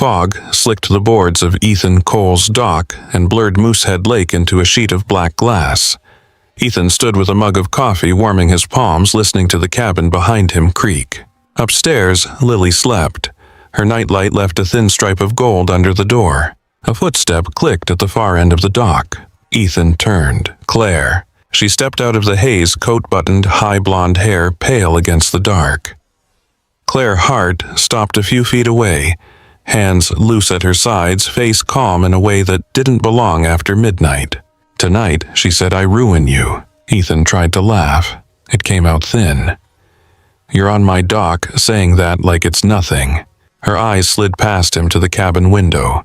Fog slicked the boards of Ethan Cole's dock and blurred Moosehead Lake into a sheet of black glass. Ethan stood with a mug of coffee warming his palms, listening to the cabin behind him creak. Upstairs, Lily slept. Her nightlight left a thin stripe of gold under the door. A footstep clicked at the far end of the dock. Ethan turned. Claire. She stepped out of the haze, coat-buttoned, high blonde hair pale against the dark. Claire Hart stopped a few feet away, hands loose at her sides, face calm in a way that didn't belong after midnight. "Tonight," she said, "I ruin you." Ethan tried to laugh. It came out thin. "You're on my dock, saying that like it's nothing." Her eyes slid past him to the cabin window.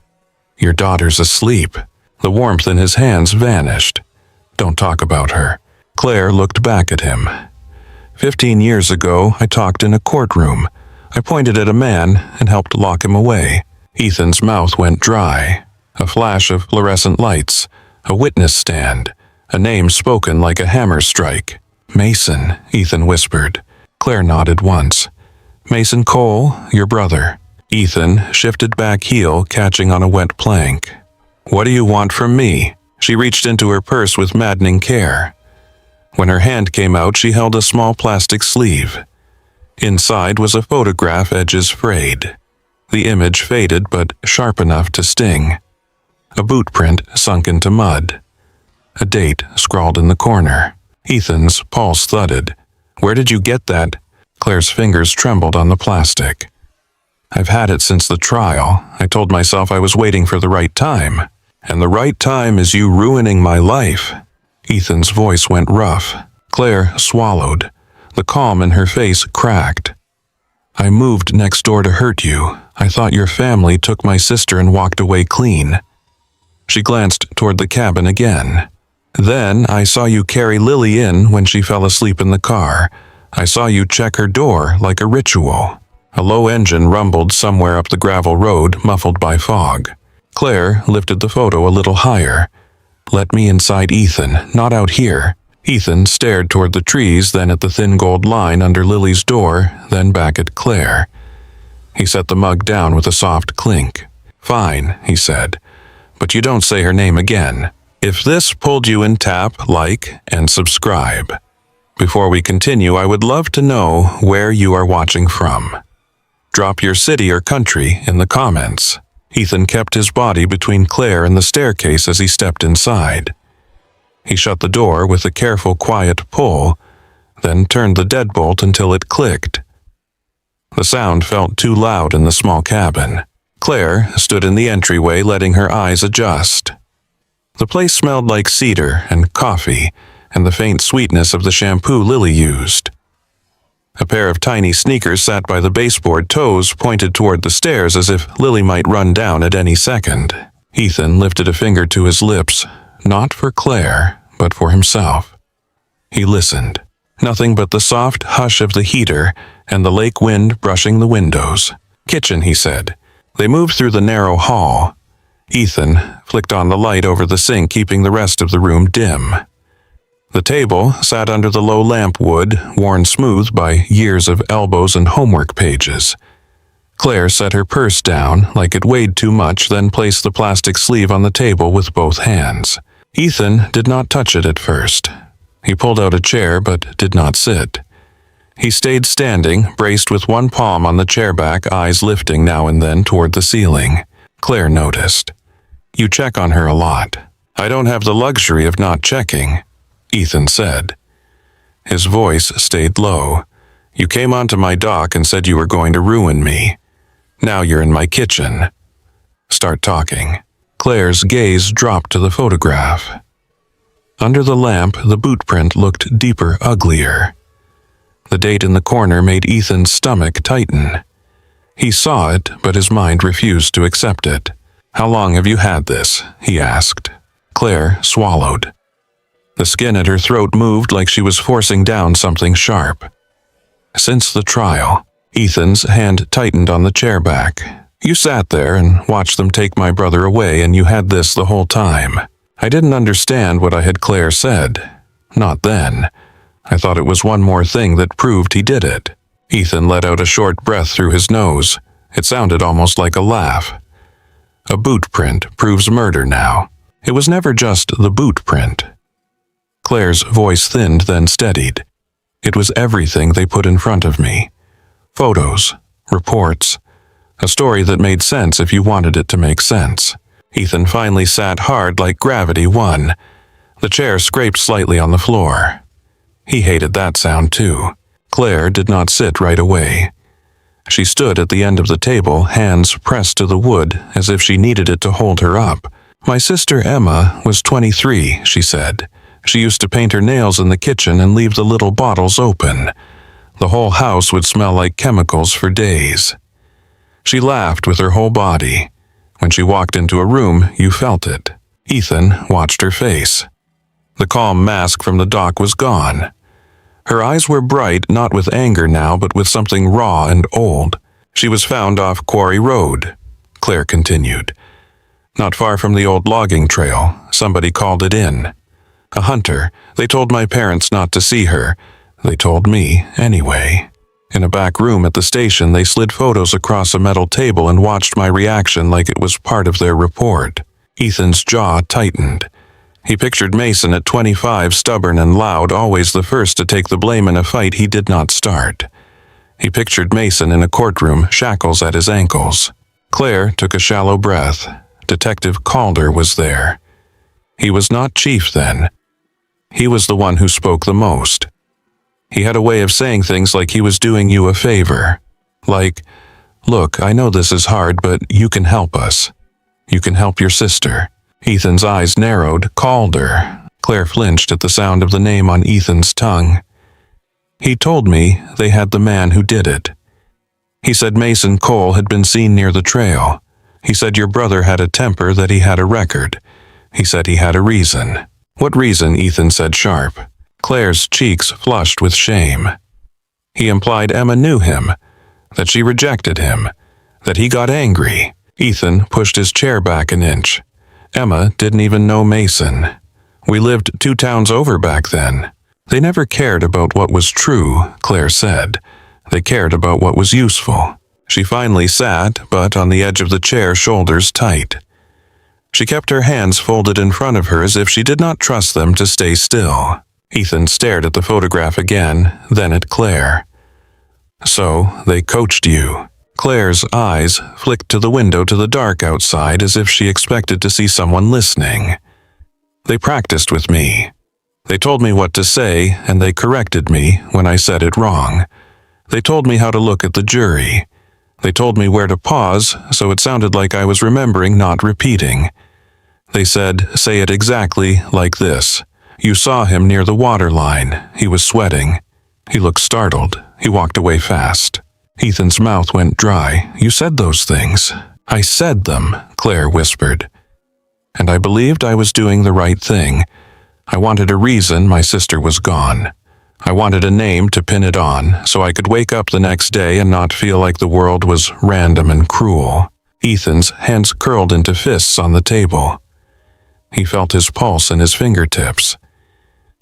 "Your daughter's asleep." The warmth in his hands vanished. "Don't talk about her." Claire looked back at him. 15 years ago, I talked in a courtroom. I pointed at a man and helped lock him away. Ethan's mouth went dry. A flash of fluorescent lights. A witness stand. A name spoken like a hammer strike. "Mason," Ethan whispered. Claire nodded once. "Mason Cole, your brother." Ethan shifted back heel, catching on a wet plank. "What do you want from me?" She reached into her purse with maddening care. When her hand came out, she held a small plastic sleeve. Inside was a photograph, edges frayed. The image faded but sharp enough to sting. A boot print sunk into mud. A date scrawled in the corner. Ethan's pulse thudded. "Where did you get that?" Claire's fingers trembled on the plastic. "I've had it since the trial. I told myself I was waiting for the right time. And the right time is you ruining my life." Ethan's voice went rough. Claire swallowed. The calm in her face cracked. "I moved next door to hurt you. I thought your family took my sister and walked away clean." She glanced toward the cabin again. "Then I saw you carry Lily in when she fell asleep in the car. I saw you check her door like a ritual." A low engine rumbled somewhere up the gravel road, muffled by fog. Claire lifted the photo a little higher. "Let me inside Ethan, not out here." Ethan stared toward the trees, then at the thin gold line under Lily's door, then back at Claire. He set the mug down with a soft clink. "Fine," he said, "but you don't say her name again. If this pulled you in, tap, like, and subscribe. Before we continue, I would love to know where you are watching from. Drop your city or country in the comments." Ethan kept his body between Claire and the staircase as he stepped inside. He shut the door with a careful, quiet pull, then turned the deadbolt until it clicked. The sound felt too loud in the small cabin. Claire stood in the entryway, letting her eyes adjust. The place smelled like cedar and coffee and the faint sweetness of the shampoo Lily used. A pair of tiny sneakers sat by the baseboard, toes pointed toward the stairs as if Lily might run down at any second. Ethan lifted a finger to his lips, not for Claire, but for himself. He listened. Nothing but the soft hush of the heater and the lake wind brushing the windows. "Kitchen," he said. They moved through the narrow hall. Ethan flicked on the light over the sink, keeping the rest of the room dim. The table sat under the low lamp wood, worn smooth by years of elbows and homework pages. Claire set her purse down like it weighed too much, then placed the plastic sleeve on the table with both hands. Ethan did not touch it at first. He pulled out a chair but did not sit. He stayed standing, braced with one palm on the chair back, eyes lifting now and then toward the ceiling. Claire noticed. "You check on her a lot." "I don't have the luxury of not checking," Ethan said. His voice stayed low. "You came onto my dock and said you were going to ruin me. Now you're in my kitchen. Start talking." Claire's gaze dropped to the photograph. Under the lamp, the boot print looked deeper, uglier. The date in the corner made Ethan's stomach tighten. He saw it, but his mind refused to accept it. "How long have you had this?" he asked. Claire swallowed. The skin at her throat moved like she was forcing down something sharp. "Since the trial." Ethan's hand tightened on the chair back. "You sat there and watched them take my brother away, and you had this the whole time." I didn't understand what I had Claire said. Not then. I thought it was one more thing that proved he did it. Ethan let out a short breath through his nose. It sounded almost like a laugh. A boot print proves murder now. It was never just the boot print. Claire's voice thinned, then steadied. It was everything they put in front of me. Photos, reports, a story that made sense if you wanted it to make sense. Ethan finally sat hard like gravity won. The chair scraped slightly on the floor. He hated that sound too. Claire did not sit right away. She stood at the end of the table, hands pressed to the wood as if she needed it to hold her up. My sister Emma was 23, she said. She used to paint her nails in the kitchen and leave the little bottles open. The whole house would smell like chemicals for days. She laughed with her whole body. When she walked into a room, you felt it. Ethan watched her face. The calm mask from the dock was gone. Her eyes were bright, not with anger now, but with something raw and old. She was found off Quarry Road, Claire continued. Not far from the old logging trail, somebody called it in. A hunter. They told my parents not to see her. They told me anyway. In a back room at the station, they slid photos across a metal table and watched my reaction like it was part of their report. Ethan's jaw tightened. He pictured Mason at 25, stubborn and loud, always the first to take the blame in a fight he did not start. He pictured Mason in a courtroom, shackles at his ankles. Claire took a shallow breath. Detective Calder was there. He was not chief then. He was the one who spoke the most. He had a way of saying things like he was doing you a favor. Like, look, I know this is hard, but you can help us. You can help your sister. Ethan's eyes narrowed. Calder. Claire flinched at the sound of the name on Ethan's tongue. He told me they had the man who did it. He said Mason Cole had been seen near the trail. He said your brother had a temper, that he had a record. He said he had a reason. What reason? Ethan said sharp. Claire's cheeks flushed with shame. He implied Emma knew him, that she rejected him, that he got angry. Ethan pushed his chair back an inch. Emma didn't even know Mason. We lived 2 towns over back then. They never cared about what was true, Claire said. They cared about what was useful. She finally sat, but on the edge of the chair, shoulders tight. She kept her hands folded in front of her as if she did not trust them to stay still. Ethan stared at the photograph again, then at Claire. So, they coached you. Claire's eyes flicked to the window to the dark outside as if she expected to see someone listening. They practiced with me. They told me what to say, and they corrected me when I said it wrong. They told me how to look at the jury. They told me where to pause, so it sounded like I was remembering, not repeating. They said, say it exactly like this. You saw him near the water line. He was sweating. He looked startled. He walked away fast. Ethan's mouth went dry. You said those things. I said them, Claire whispered. And I believed I was doing the right thing. I wanted a reason my sister was gone. I wanted a name to pin it on, so I could wake up the next day and not feel like the world was random and cruel. Ethan's hands curled into fists on the table. He felt his pulse in his fingertips.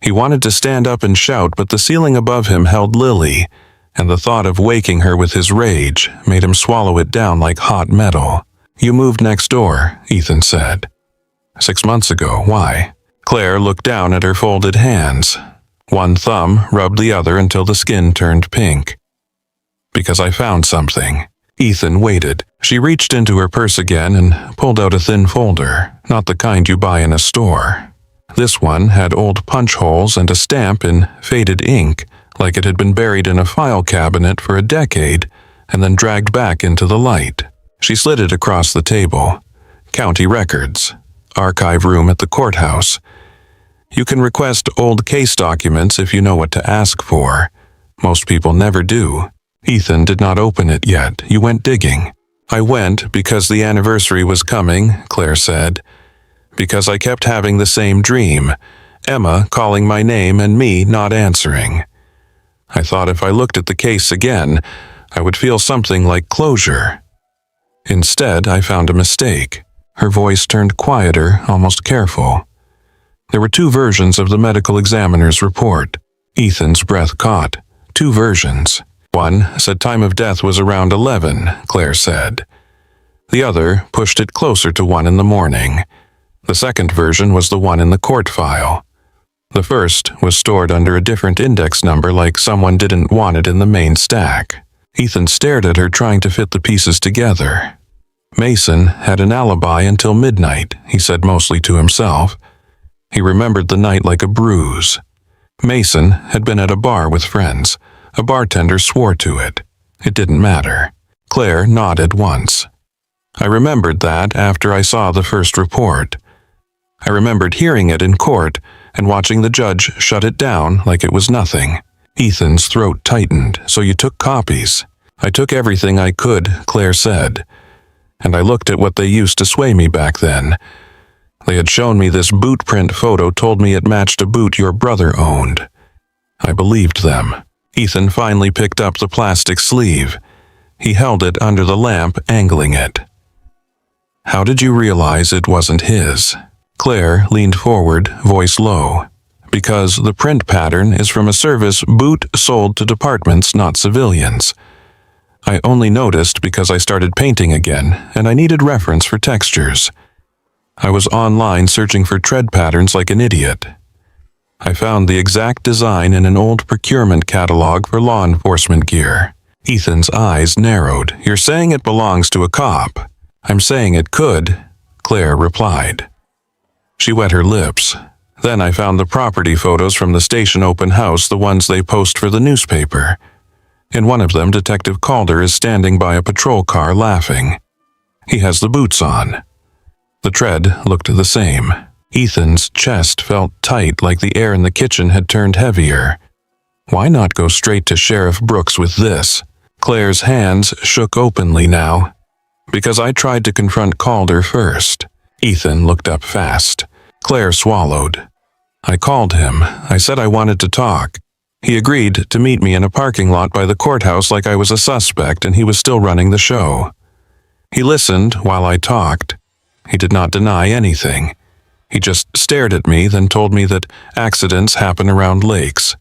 He wanted to stand up and shout, but the ceiling above him held Lily, and the thought of waking her with his rage made him swallow it down like hot metal. You moved next door, Ethan said. 6 months ago. Why? Claire looked down at her folded hands. One thumb rubbed the other until the skin turned pink. Because I found something. Ethan waited. She reached into her purse again and pulled out a thin folder, not the kind you buy in a store. This one had old punch holes and a stamp in faded ink, like it had been buried in a file cabinet for a decade and then dragged back into the light. She slid it across the table. County records. Archive room at the courthouse. You can request old case documents if you know what to ask for. Most people never do. Ethan did not open it yet. You went digging. I went because the anniversary was coming, Claire said. Because I kept having the same dream. Emma calling my name and me not answering. I thought if I looked at the case again, I would feel something like closure. Instead, I found a mistake. Her voice turned quieter, almost careful. There were 2 versions of the medical examiner's report. Ethan's breath caught. 2 versions. One said time of death was around 11, Claire said. The other pushed it closer to 1 in the morning. The second version was the one in the court file. The first was stored under a different index number, like someone didn't want it in the main stack. Ethan stared at her, trying to fit the pieces together. Mason had an alibi until midnight, he said mostly to himself. He remembered the night like a bruise. Mason had been at a bar with friends. A bartender swore to it. It didn't matter. Claire nodded once. I remembered that after I saw the first report. I remembered hearing it in court and watching the judge shut it down like it was nothing. Ethan's throat tightened. So you took copies. I took everything I could, Claire said. And I looked at what they used to sway me back then. They had shown me this boot print photo, told me it matched a boot your brother owned. I believed them. Ethan finally picked up the plastic sleeve. He held it under the lamp, angling it. How did you realize it wasn't his? Claire leaned forward, voice low. Because the print pattern is from a service boot sold to departments, not civilians. I only noticed because I started painting again, and I needed reference for textures. I was online searching for tread patterns like an idiot. I found the exact design in an old procurement catalog for law enforcement gear. Ethan's eyes narrowed. You're saying it belongs to a cop. I'm saying it could, Claire replied. She wet her lips. Then I found the property photos from the station open house, the ones they post for the newspaper. In one of them, Detective Calder is standing by a patrol car laughing. He has the boots on. The tread looked the same. Ethan's chest felt tight, like the air in the kitchen had turned heavier. Why not go straight to Sheriff Brooks with this? Claire's hands shook openly now. Because I tried to confront Calder first. Ethan looked up fast. Claire swallowed. I called him. I said I wanted to talk. He agreed to meet me in a parking lot by the courthouse like I was a suspect and he was still running the show. He listened while I talked. He did not deny anything. He just stared at me, then told me that accidents happen around lakes.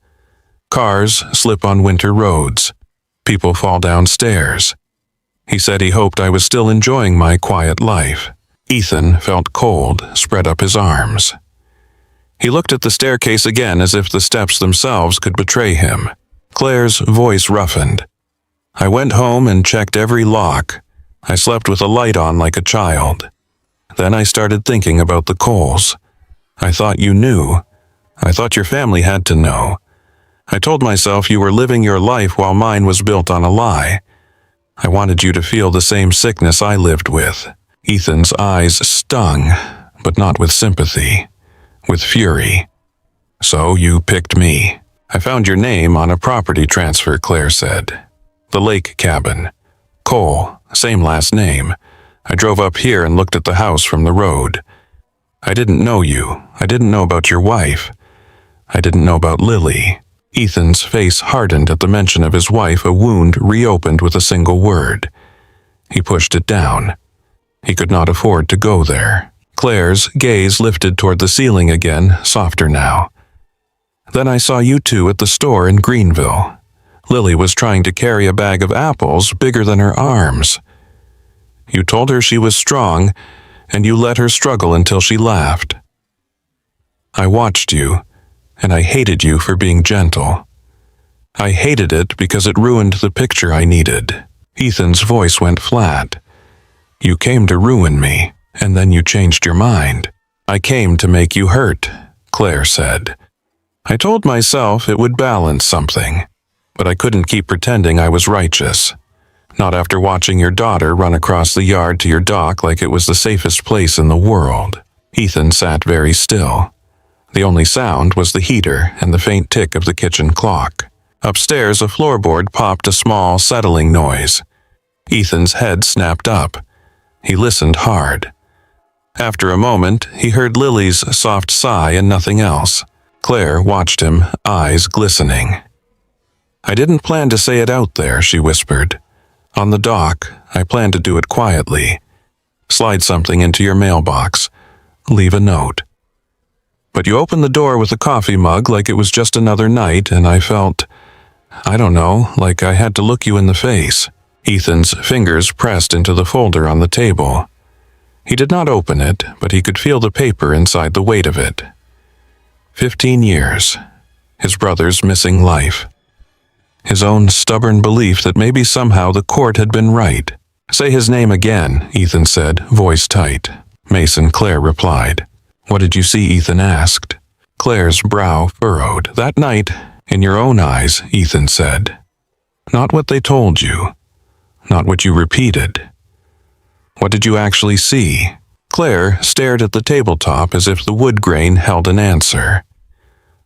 Cars slip on winter roads. People fall down stairs. He said he hoped I was still enjoying my quiet life. Ethan felt cold, spread up his arms. He looked at the staircase again as if the steps themselves could betray him. Claire's voice roughened. I went home and checked every lock. I slept with a light on like a child. Then I started thinking about the Coles. I thought you knew. I thought your family had to know. I told myself you were living your life while mine was built on a lie. I wanted you to feel the same sickness I lived with. Ethan's eyes stung, but not with sympathy, with fury. So you picked me. I found your name on a property transfer, Claire said. The lake cabin. Cole, same last name. I drove up here and looked at the house from the road. I didn't know you. I didn't know about your wife. I didn't know about Lily. Ethan's face hardened at the mention of his wife, a wound reopened with a single word. He pushed it down. He could not afford to go there. Claire's gaze lifted toward the ceiling again, softer now. Then I saw you two at the store in Greenville. Lily was trying to carry a bag of apples bigger than her arms. You told her she was strong, and you let her struggle until she laughed. I watched you, and I hated you for being gentle. I hated it because it ruined the picture I needed. Ethan's voice went flat. You came to ruin me, and then you changed your mind. I came to make you hurt, Claire said. I told myself it would balance something, but I couldn't keep pretending I was righteous. Not after watching your daughter run across the yard to your dock like it was the safest place in the world. Ethan sat very still. The only sound was the heater and the faint tick of the kitchen clock. Upstairs, a floorboard popped a small, settling noise. Ethan's head snapped up. He listened hard. After a moment, he heard Lily's soft sigh and nothing else. Claire watched him, eyes glistening. I didn't plan to say it out there, she whispered. On the dock, I planned to do it quietly. Slide something into your mailbox. Leave a note. But you opened the door with a coffee mug like it was just another night, and I felt, I don't know, like I had to look you in the face. Ethan's fingers pressed into the folder on the table. He did not open it, but he could feel the paper inside the weight of it. 15 years. His brother's missing life. His own stubborn belief that maybe somehow the court had been right. "Say his name again," Ethan said, voice tight. "Mason," Claire replied. "What did you see?" Ethan asked. Claire's brow furrowed. "That night, in your own eyes," Ethan said. "Not what they told you. Not what you repeated. What did you actually see?" Claire stared at the tabletop as if the wood grain held an answer.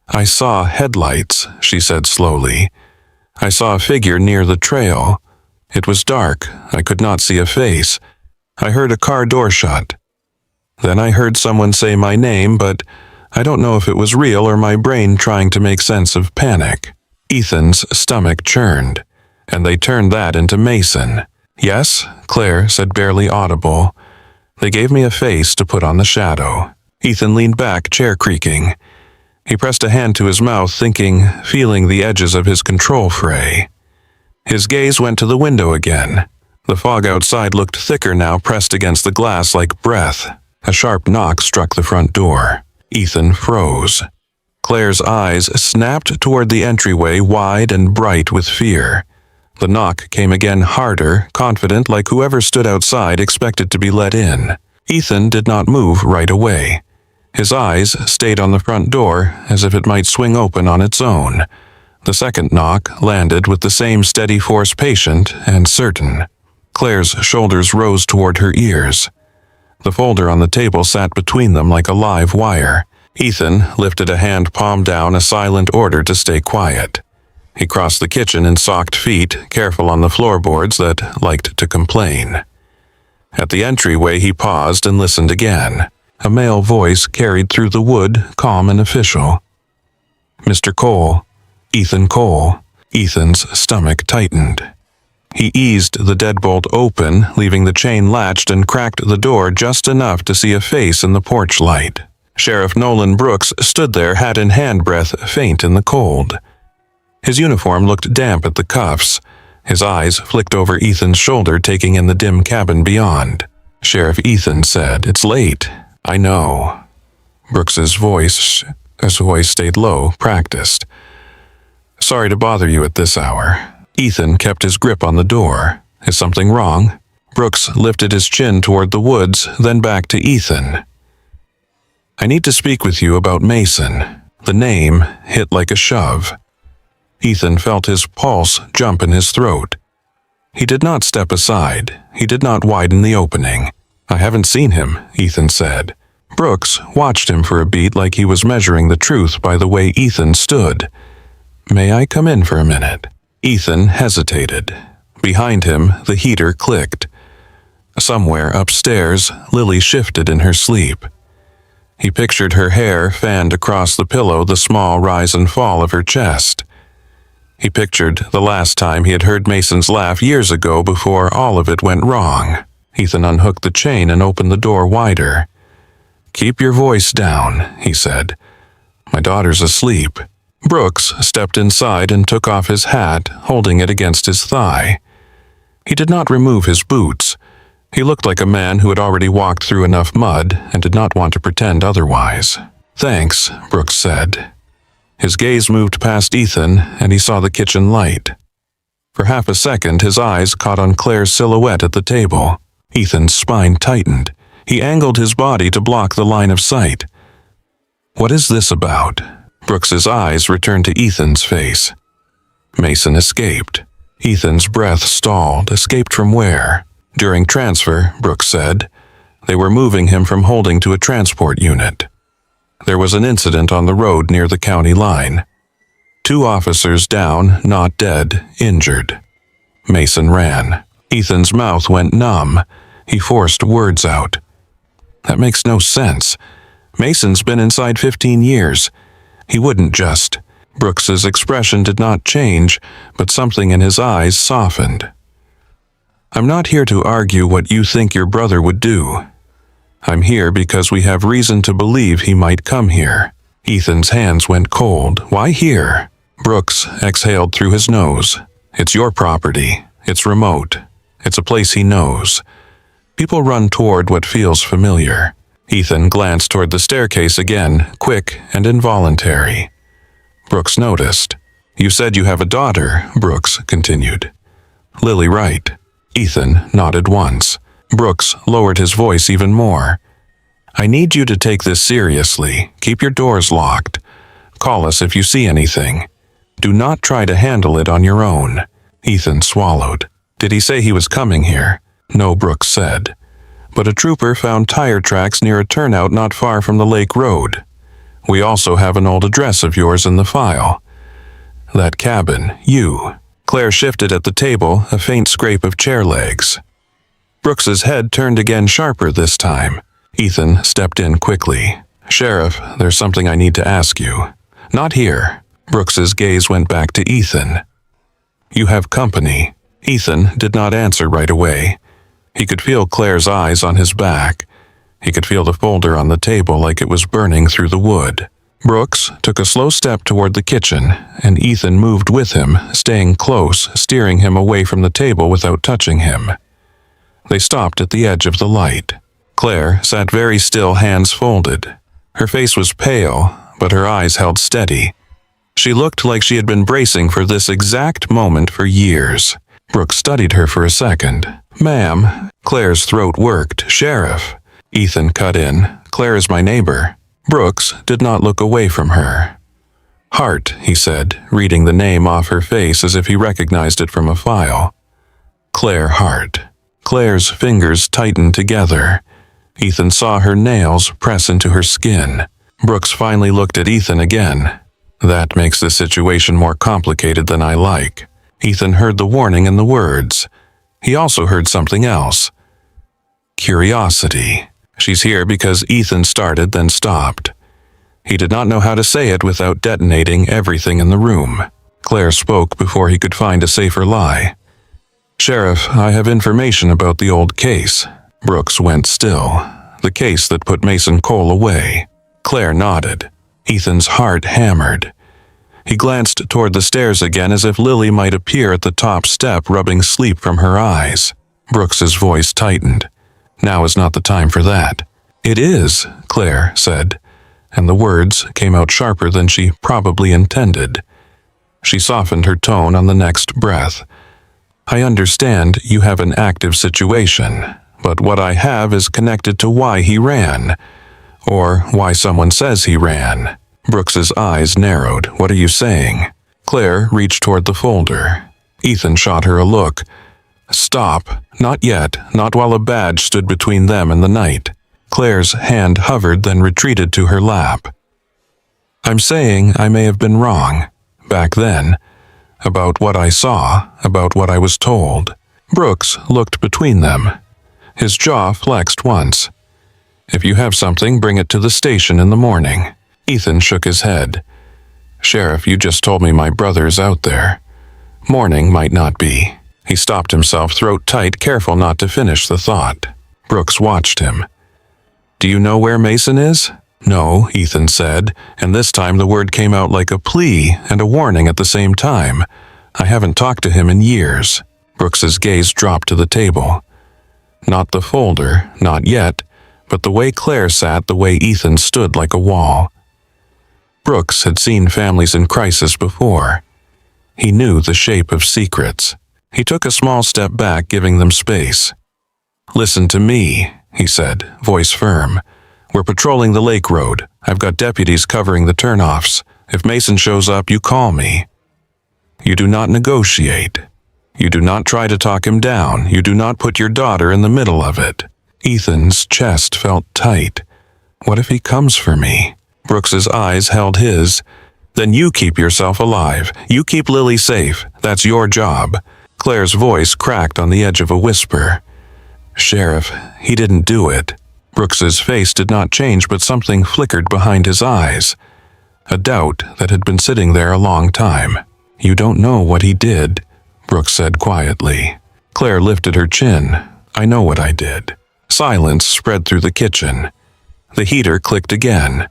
"I saw headlights," she said slowly. "I saw a figure near the trail. It was dark. I could not see a face. I heard a car door shut. Then I heard someone say my name, but I don't know if it was real or my brain trying to make sense of panic." Ethan's stomach churned, and they turned that into Mason. "Yes," Claire said, barely audible. "They gave me a face to put on the shadow." Ethan leaned back, chair creaking. He pressed a hand to his mouth, feeling the edges of his control fray. His gaze went to the window again. The fog outside looked thicker now, pressed against the glass like breath. A sharp knock struck the front door. Ethan froze. Claire's eyes snapped toward the entryway, wide and bright with fear. The knock came again, harder, confident, like whoever stood outside expected to be let in. Ethan did not move right away. His eyes stayed on the front door, as if it might swing open on its own. The second knock landed with the same steady force, patient and certain. Claire's shoulders rose toward her ears. The folder on the table sat between them like a live wire. Ethan lifted a hand, palm down, a silent order to stay quiet. He crossed the kitchen in socked feet, careful on the floorboards that liked to complain. At the entryway he paused and listened again. A male voice carried through the wood, calm and official. "Mr. Cole. Ethan Cole." Ethan's stomach tightened. He eased the deadbolt open, leaving the chain latched, and cracked the door just enough to see a face in the porch light. Sheriff Nolan Brooks stood there, hat in hand, breath faint in the cold. His uniform looked damp at the cuffs. His eyes flicked over Ethan's shoulder, taking in the dim cabin beyond. "Sheriff," Ethan said, "it's late. I know." Brooks's voice stayed low, practiced. "Sorry to bother you at this hour." Ethan kept his grip on the door. "Is something wrong?" Brooks lifted his chin toward the woods, then back to Ethan. "I need to speak with you about Mason." The name hit like a shove. Ethan felt his pulse jump in his throat. He did not step aside. He did not widen the opening. "I haven't seen him," Ethan said. Brooks watched him for a beat, like he was measuring the truth by the way Ethan stood. "May I come in for a minute?" Ethan hesitated. Behind him, the heater clicked. Somewhere upstairs, Lily shifted in her sleep. He pictured her hair fanned across the pillow, the small rise and fall of her chest. He pictured the last time he had heard Mason's laugh years ago, before all of it went wrong. Ethan unhooked the chain and opened the door wider. "Keep your voice down," he said. "My daughter's asleep." Brooks stepped inside and took off his hat, holding it against his thigh. He did not remove his boots. He looked like a man who had already walked through enough mud and did not want to pretend otherwise. "Thanks," Brooks said. His gaze moved past Ethan, and he saw the kitchen light. For half a second, his eyes caught on Claire's silhouette at the table. Ethan's spine tightened. He angled his body to block the line of sight. "What is this about?" Brooks's eyes returned to Ethan's face. Mason escaped. Ethan's breath stalled. Escaped from where? During transfer, Brooks said. They were moving him from holding to a transport unit. There was an incident on the road near the county line. 2 officers down, not dead, injured. Mason ran. Ethan's mouth went numb. He forced words out. "That makes no sense. Mason's been inside 15 years. He wouldn't just." Brooks's expression did not change, but something in his eyes softened. "I'm not here to argue what you think your brother would do. I'm here because we have reason to believe he might come here." Ethan's hands went cold. "Why here?" Brooks exhaled through his nose. "It's your property. It's remote. It's a place he knows. People run toward what feels familiar. Ethan glanced toward the staircase again, quick and involuntary. Brooks noticed. You said you have a daughter, Brooks continued. Lily Wright. Ethan nodded once. Brooks lowered his voice even more. I need you to take this seriously. Keep your doors locked. Call us if you see anything. Do not try to handle it on your own. Ethan swallowed. Did he say he was coming here? No, Brooks said. But a trooper found tire tracks near a turnout not far from the lake road. We also have an old address of yours in the file. That cabin, you. Claire shifted at the table, a faint scrape of chair legs. Brooks's head turned again sharper this time. Ethan stepped in quickly. Sheriff, there's something I need to ask you. Not here. Brooks's gaze went back to Ethan. You have company. Ethan did not answer right away. He could feel Claire's eyes on his back. He could feel the folder on the table like it was burning through the wood. Brooks took a slow step toward the kitchen, and Ethan moved with him, staying close, steering him away from the table without touching him. They stopped at the edge of the light. Claire sat very still, hands folded. Her face was pale, but her eyes held steady. She looked like she had been bracing for this exact moment for years. Brooks studied her for a second. Ma'am, Claire's throat worked. Sheriff. Ethan cut in. Claire is my neighbor. Brooks did not look away from her. Hart, he said, reading the name off her face as if he recognized it from a file. Claire Hart. Claire's fingers tightened together. Ethan saw her nails press into her skin. Brooks finally looked at Ethan again. That makes the situation more complicated than I like. Ethan heard the warning in the words. He also heard something else. Curiosity. She's here because Ethan started, then stopped. He did not know how to say it without detonating everything in the room. Claire spoke before he could find a safer lie. Sheriff, I have information about the old case. Brooks went still. The case that put Mason Cole away. Claire nodded. Ethan's heart hammered. He glanced toward the stairs again as if Lily might appear at the top step, rubbing sleep from her eyes. Brooks's voice tightened. Now is not the time for that. It is, Claire said, and the words came out sharper than she probably intended. She softened her tone on the next breath. I understand you have an active situation, but what I have is connected to why he ran, or why someone says he ran. Brooks's eyes narrowed. What are you saying? Claire reached toward the folder. Ethan shot her a look. Stop. Not yet. Not while a badge stood between them and the night. Claire's hand hovered, then retreated to her lap. I'm saying I may have been wrong. Back then. About what I saw. About what I was told. Brooks looked between them. His jaw flexed once. If you have something, bring it to the station in the morning. Ethan shook his head. Sheriff, you just told me my brother's out there. Morning might not be. He stopped himself, throat tight, careful not to finish the thought. Brooks watched him. Do you know where Mason is? No, Ethan said, and this time the word came out like a plea and a warning at the same time. I haven't talked to him in years. Brooks's gaze dropped to the table. Not the folder, not yet, but the way Claire sat, the way Ethan stood like a wall. Brooks had seen families in crisis before. He knew the shape of secrets. He took a small step back, giving them space. Listen to me, he said, voice firm. We're patrolling the lake road. I've got deputies covering the turnoffs. If Mason shows up, you call me. You do not negotiate. You do not try to talk him down. You do not put your daughter in the middle of it. Ethan's chest felt tight. What if he comes for me? Brooks's eyes held his. Then you keep yourself alive. You keep Lily safe. That's your job. Claire's voice cracked on the edge of a whisper. Sheriff, he didn't do it. Brooks's face did not change, but something flickered behind his eyes. A doubt that had been sitting there a long time. You don't know what he did, Brooks said quietly. Claire lifted her chin. I know what I did. Silence spread through the kitchen. The heater clicked again.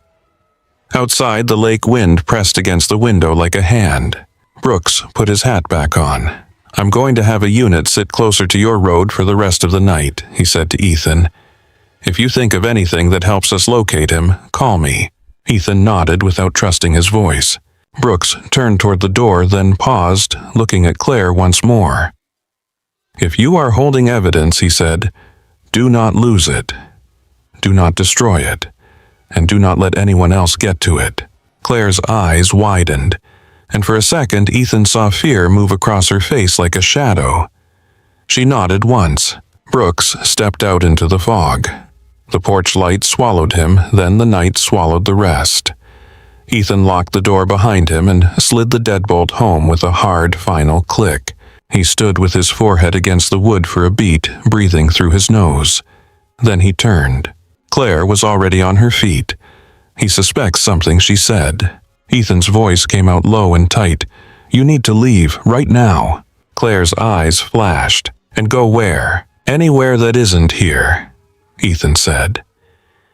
Outside, the lake wind pressed against the window like a hand. Brooks put his hat back on. "I'm going to have a unit sit closer to your road for the rest of the night," he said to Ethan. "If you think of anything that helps us locate him, call me." Ethan nodded without trusting his voice. Brooks turned toward the door, then paused, looking at Claire once more. "If you are holding evidence," he said, "do not lose it. Do not destroy it. And do not let anyone else get to it." Claire's eyes widened, and for a second Ethan saw fear move across her face like a shadow. She nodded once. Brooks stepped out into the fog. The porch light swallowed him, then the night swallowed the rest. Ethan locked the door behind him and slid the deadbolt home with a hard, final click. He stood with his forehead against the wood for a beat, breathing through his nose. Then he turned. Claire was already on her feet. "He suspects something," she said. Ethan's voice came out low and tight. "You need to leave, right now." Claire's eyes flashed. "And go where?" "Anywhere that isn't here," Ethan said.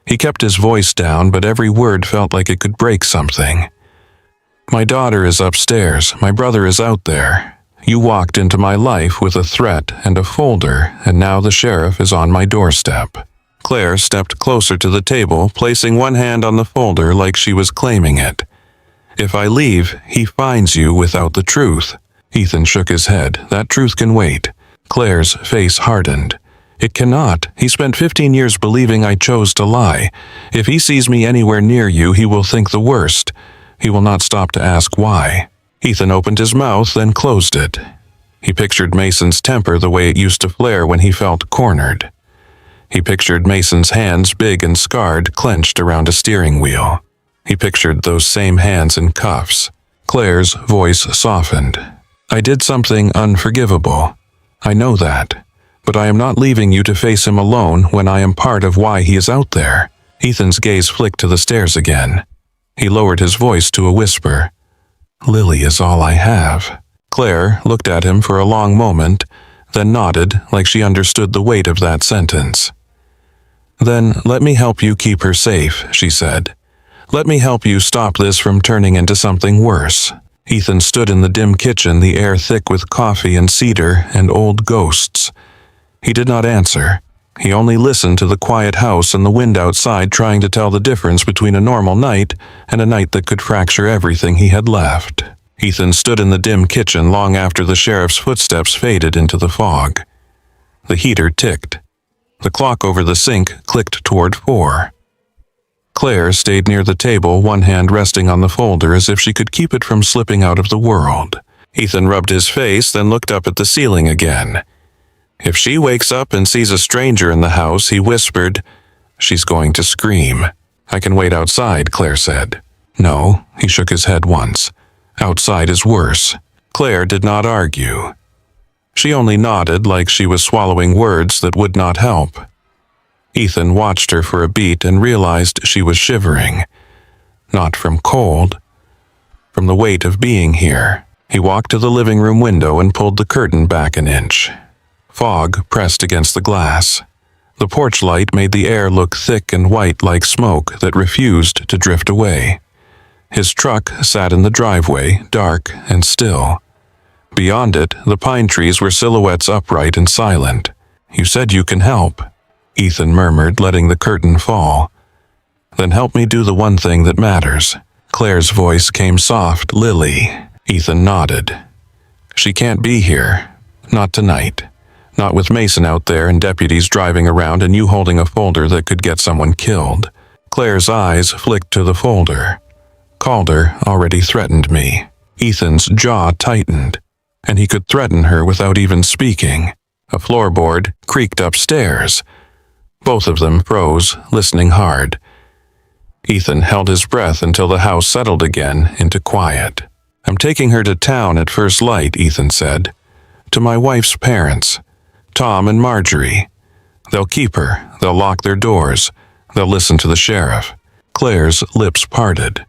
He kept his voice down, but every word felt like it could break something. "My daughter is upstairs. My brother is out there. You walked into my life with a threat and a folder, and now the sheriff is on my doorstep." Claire stepped closer to the table, placing one hand on the folder like she was claiming it. "If I leave, he finds you without the truth." Ethan shook his head. "That truth can wait." Claire's face hardened. "It cannot. He spent 15 years believing I chose to lie. If he sees me anywhere near you, he will think the worst. He will not stop to ask why." Ethan opened his mouth, then closed it. He pictured Mason's temper the way it used to flare when he felt cornered. He pictured Mason's hands, big and scarred, clenched around a steering wheel. He pictured those same hands in cuffs. Claire's voice softened. "I did something unforgivable. I know that. But I am not leaving you to face him alone when I am part of why he is out there." Ethan's gaze flicked to the stairs again. He lowered his voice to a whisper. "Lily is all I have." Claire looked at him for a long moment, then nodded like she understood the weight of that sentence. "Then let me help you keep her safe," she said. "Let me help you stop this from turning into something worse." Ethan stood in the dim kitchen, the air thick with coffee and cedar and old ghosts. He did not answer. He only listened to the quiet house and the wind outside trying to tell the difference between a normal night and a night that could fracture everything he had left. Ethan stood in the dim kitchen long after the sheriff's footsteps faded into the fog. The heater ticked. The clock over the sink clicked toward 4. Claire stayed near the table, one hand resting on the folder as if she could keep it from slipping out of the world. Ethan rubbed his face, then looked up at the ceiling again. "If she wakes up and sees a stranger in the house," he whispered, "she's going to scream." "I can wait outside," Claire said. "No," he shook his head once. "Outside is worse." Claire did not argue. She only nodded like she was swallowing words that would not help. Ethan watched her for a beat and realized she was shivering. Not from cold, from the weight of being here. He walked to the living room window and pulled the curtain back an inch. Fog pressed against the glass. The porch light made the air look thick and white like smoke that refused to drift away. His truck sat in the driveway, dark and still. Beyond it, the pine trees were silhouettes upright and silent. "You said you can help," Ethan murmured, letting the curtain fall. "Then help me do the one thing that matters." Claire's voice came soft. "Lily." Ethan nodded. "She can't be here. Not tonight. Not with Mason out there and deputies driving around and you holding a folder that could get someone killed." Claire's eyes flicked to the folder. Calder already threatened me. Ethan's jaw tightened, and he could threaten her without even speaking. A floorboard creaked upstairs. Both of them froze, listening hard. Ethan held his breath until the house settled again into quiet. "I'm taking her to town at first light," Ethan said. "To my wife's parents, Tom and Marjorie. They'll keep her. They'll lock their doors. They'll listen to the sheriff." Claire's lips parted.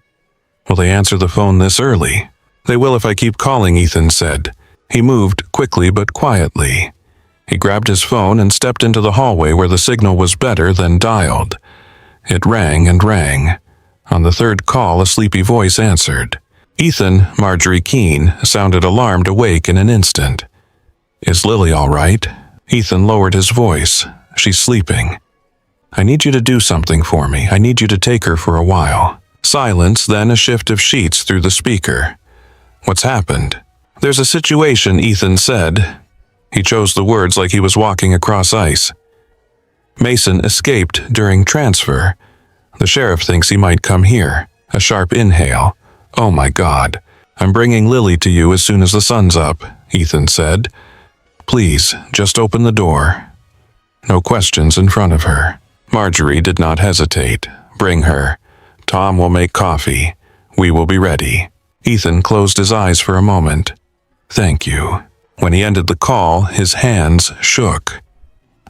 "Will they answer the phone this early?" "They will if I keep calling," Ethan said. He moved quickly but quietly. He grabbed his phone and stepped into the hallway where the signal was better than dialed. It rang and rang. On the third call, a sleepy voice answered. Ethan, Marjorie Keene, sounded alarmed awake in an instant. "Is Lily all right?" Ethan lowered his voice. "She's sleeping. I need you to do something for me. I need you to take her for a while." Silence, then a shift of sheets through the speaker. "What's happened?" "There's a situation," Ethan said. He chose the words like he was walking across ice. "Mason escaped during transfer. The sheriff thinks he might come here." A sharp inhale. "Oh my God. I'm bringing Lily to you as soon as the sun's up," Ethan said. "Please, just open the door." No questions in front of her. Marjorie did not hesitate. "Bring her. Tom will make coffee. We will be ready." Ethan closed his eyes for a moment. "Thank you." When he ended the call, his hands shook.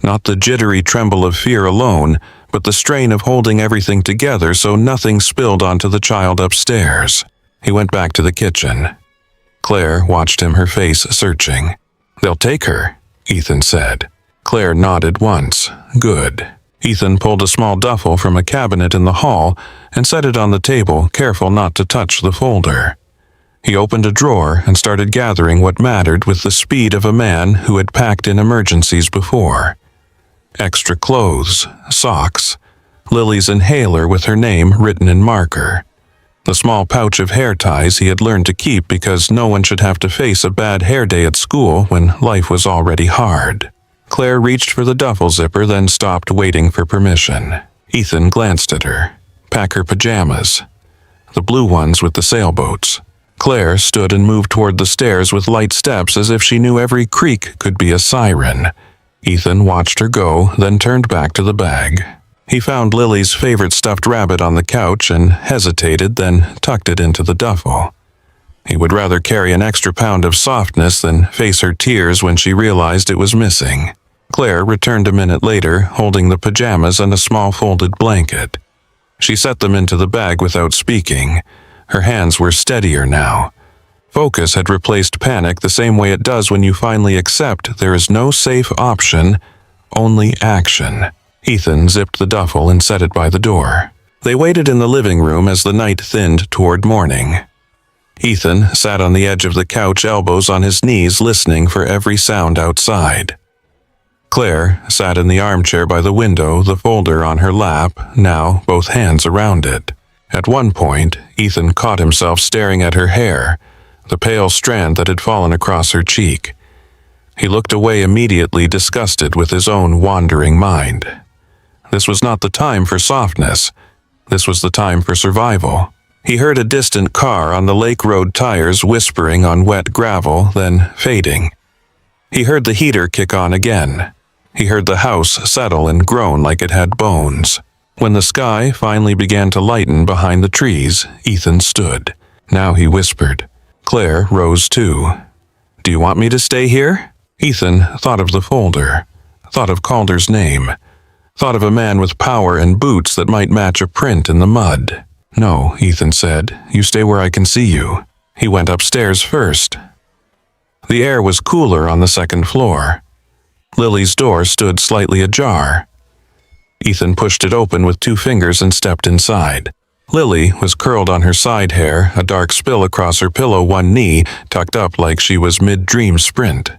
Not the jittery tremble of fear alone, but the strain of holding everything together so nothing spilled onto the child upstairs. He went back to the kitchen. Claire watched him, her face searching. "They'll take her," Ethan said. Claire nodded once. "Good." Ethan pulled a small duffel from a cabinet in the hall and set it on the table, careful not to touch the folder. He opened a drawer and started gathering what mattered with the speed of a man who had packed in emergencies before. Extra clothes, socks, Lily's inhaler with her name written in marker, the small pouch of hair ties he had learned to keep because no one should have to face a bad hair day at school when life was already hard. Claire reached for the duffel zipper, then stopped, waiting for permission. Ethan glanced at her. "Pack her pajamas. The blue ones with the sailboats." Claire stood and moved toward the stairs with light steps as if she knew every creak could be a siren. Ethan watched her go, then turned back to the bag. He found Lily's favorite stuffed rabbit on the couch and hesitated, then tucked it into the duffel. He would rather carry an extra pound of softness than face her tears when she realized it was missing. Claire returned a minute later, holding the pajamas and a small folded blanket. She set them into the bag without speaking. Her hands were steadier now. Focus had replaced panic the same way it does when you finally accept there is no safe option, only action. Ethan zipped the duffel and set it by the door. They waited in the living room as the night thinned toward morning. Ethan sat on the edge of the couch, elbows on his knees, listening for every sound outside. Claire sat in the armchair by the window, the folder on her lap, now both hands around it. At one point, Ethan caught himself staring at her hair, the pale strand that had fallen across her cheek. He looked away immediately, disgusted with his own wandering mind. This was not the time for softness. This was the time for survival. He heard a distant car on the lake road, tires whispering on wet gravel, then fading. He heard the heater kick on again. He heard the house settle and groan like it had bones. When the sky finally began to lighten behind the trees, Ethan stood. Now he whispered. Claire rose too. "Do you want me to stay here?" Ethan thought of the folder, thought of Calder's name, thought of a man with power and boots that might match a print in the mud. "No," Ethan said. "You stay where I can see you." He went upstairs first. The air was cooler on the second floor. Lily's door stood slightly ajar. Ethan pushed it open with 2 fingers and stepped inside. Lily was curled on her side hair, a dark spill across her pillow, one knee tucked up like she was mid-dream sprint.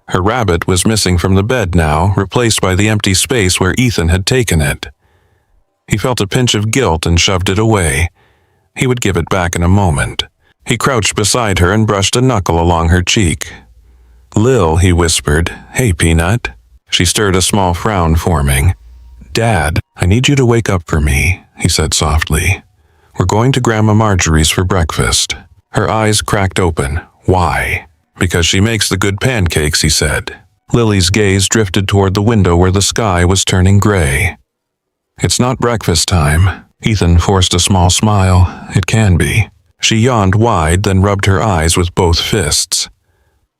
Her rabbit was missing from the bed now, replaced by the empty space where Ethan had taken it. He felt a pinch of guilt and shoved it away. He would give it back in a moment. He crouched beside her and brushed a knuckle along her cheek. "Lil," he whispered. "Hey, Peanut." She stirred, a small frown forming. "Dad, I need you to wake up for me," he said softly. "We're going to Grandma Marjorie's for breakfast." Her eyes cracked open. "Why?" "Because she makes the good pancakes," he said. Lily's gaze drifted toward the window where the sky was turning gray. "It's not breakfast time." Ethan forced a small smile. "It can be." She yawned wide, then rubbed her eyes with both fists.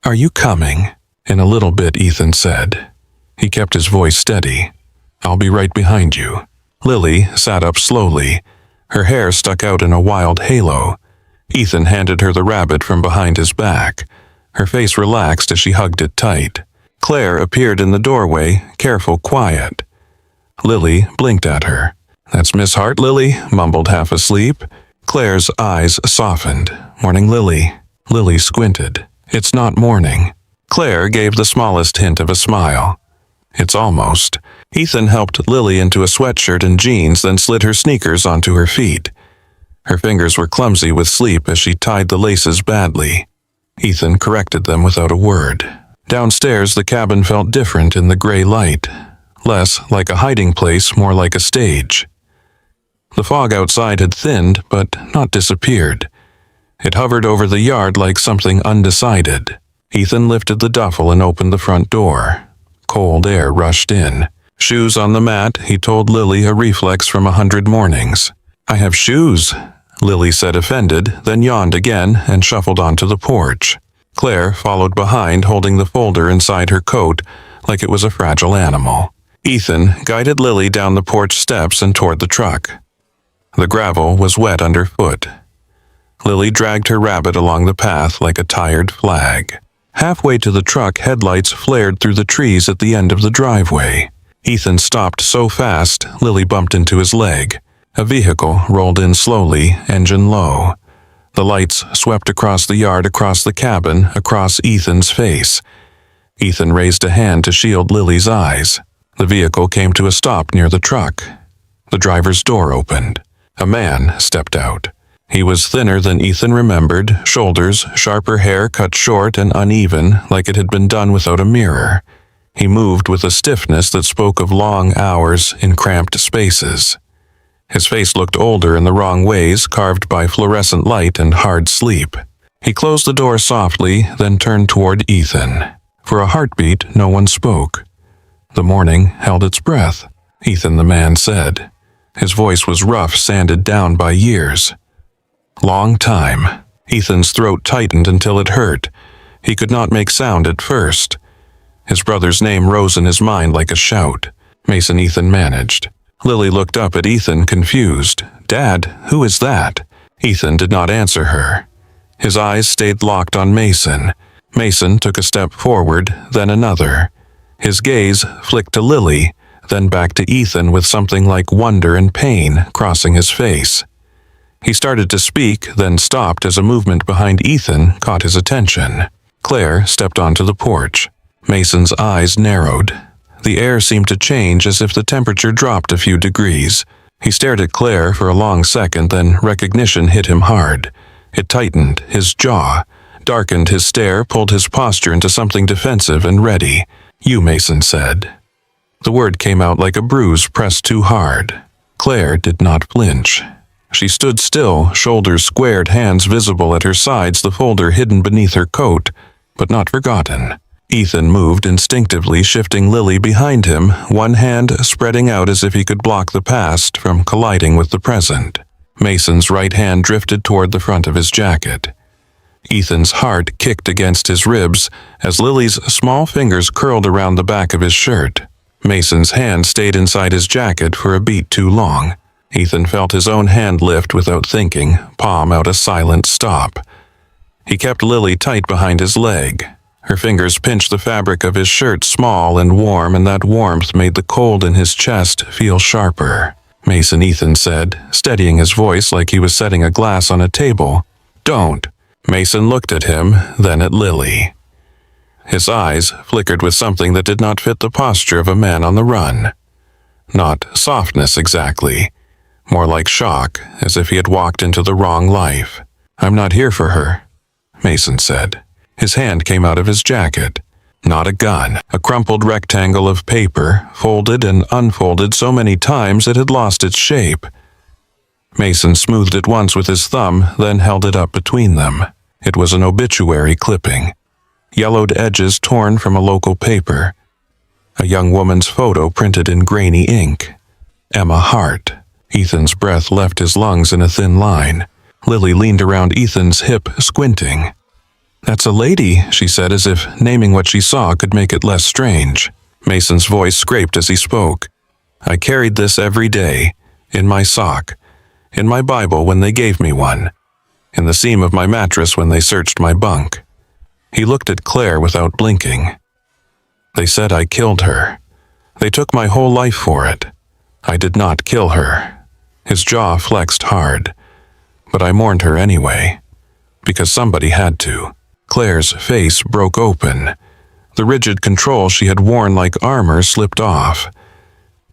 "Are you coming?" "In a little bit," Ethan said. He kept his voice steady. "I'll be right behind you." Lily sat up slowly. Her hair stuck out in a wild halo. Ethan handed her the rabbit from behind his back. Her face relaxed as she hugged it tight. Claire appeared in the doorway, careful, quiet. Lily blinked at her. "That's Miss Hart, Lily," mumbled half asleep. Claire's eyes softened. "Morning, Lily." Lily squinted. "It's not morning." Claire gave the smallest hint of a smile. It's almost. Ethan helped Lily into a sweatshirt and jeans, then slid her sneakers onto her feet. Her fingers were clumsy with sleep as she tied the laces badly. Ethan corrected them without a word. Downstairs, the cabin felt different in the gray light. Less like a hiding place, more like a stage. The fog outside had thinned, but not disappeared. It hovered over the yard like something undecided. Ethan lifted the duffel and opened the front door. Cold air rushed in. Shoes on the mat, he told Lily, a reflex from 100 mornings. "I have shoes," Lily said, offended, then yawned again and shuffled onto the porch. Claire followed behind, holding the folder inside her coat like it was a fragile animal. Ethan guided Lily down the porch steps and toward the truck. The gravel was wet underfoot. Lily dragged her rabbit along the path like a tired flag. Halfway to the truck, headlights flared through the trees at the end of the driveway. Ethan stopped so fast, Lily bumped into his leg. A vehicle rolled in slowly, engine low. The lights swept across the yard, across the cabin, across Ethan's face. Ethan raised a hand to shield Lily's eyes. The vehicle came to a stop near the truck. The driver's door opened. A man stepped out. He was thinner than Ethan remembered, shoulders, sharper hair cut short and uneven, like it had been done without a mirror. He moved with a stiffness that spoke of long hours in cramped spaces. His face looked older in the wrong ways, carved by fluorescent light and hard sleep. He closed the door softly, then turned toward Ethan. For a heartbeat, no one spoke. The morning held its breath, Ethan, the man said. His voice was rough, sanded down by years. Long time. Ethan's throat tightened until it hurt. He could not make sound at first. His brother's name rose in his mind like a shout. Mason, Ethan managed. Lily looked up at Ethan, confused. "Dad, who is that?" Ethan did not answer her. His eyes stayed locked on Mason. Mason took a step forward, then another. His gaze flicked to Lily, then back to Ethan with something like wonder and pain crossing his face. He started to speak, then stopped as a movement behind Ethan caught his attention. Claire stepped onto the porch. Mason's eyes narrowed. The air seemed to change as if the temperature dropped a few degrees. He stared at Claire for a long second, then recognition hit him hard. It tightened his jaw, darkened his stare, pulled his posture into something defensive and ready. "You," Mason said. The word came out like a bruise pressed too hard. Claire did not flinch. She stood still, shoulders squared, hands visible at her sides, the folder hidden beneath her coat, but not forgotten. Ethan moved instinctively, shifting Lily behind him, one hand spreading out as if he could block the past from colliding with the present. Mason's right hand drifted toward the front of his jacket. Ethan's heart kicked against his ribs as Lily's small fingers curled around the back of his shirt. Mason's hand stayed inside his jacket for a beat too long. Ethan felt his own hand lift without thinking, palm out a silent stop. He kept Lily tight behind his leg. Her fingers pinched the fabric of his shirt, small and warm, and that warmth made the cold in his chest feel sharper. "Mason," Ethan said, steadying his voice like he was setting a glass on a table. "Don't." Mason looked at him, then at Lily. His eyes flickered with something that did not fit the posture of a man on the run. Not softness exactly. More like shock, as if he had walked into the wrong life. "I'm not here for her," Mason said. His hand came out of his jacket. Not a gun, a crumpled rectangle of paper, folded and unfolded so many times it had lost its shape. Mason smoothed it once with his thumb, then held it up between them. It was an obituary clipping. Yellowed edges torn from a local paper. A young woman's photo printed in grainy ink. Emma Hart. Ethan's breath left his lungs in a thin line. Lily leaned around Ethan's hip, squinting. "That's a lady," she said, as if naming what she saw could make it less strange. Mason's voice scraped as he spoke. "I carried this every day, in my sock, in my Bible when they gave me one, in the seam of my mattress when they searched my bunk." He looked at Claire without blinking. "They said I killed her. They took my whole life for it. I did not kill her." His jaw flexed hard. "But I mourned her anyway, because somebody had to." Claire's face broke open. The rigid control she had worn like armor slipped off.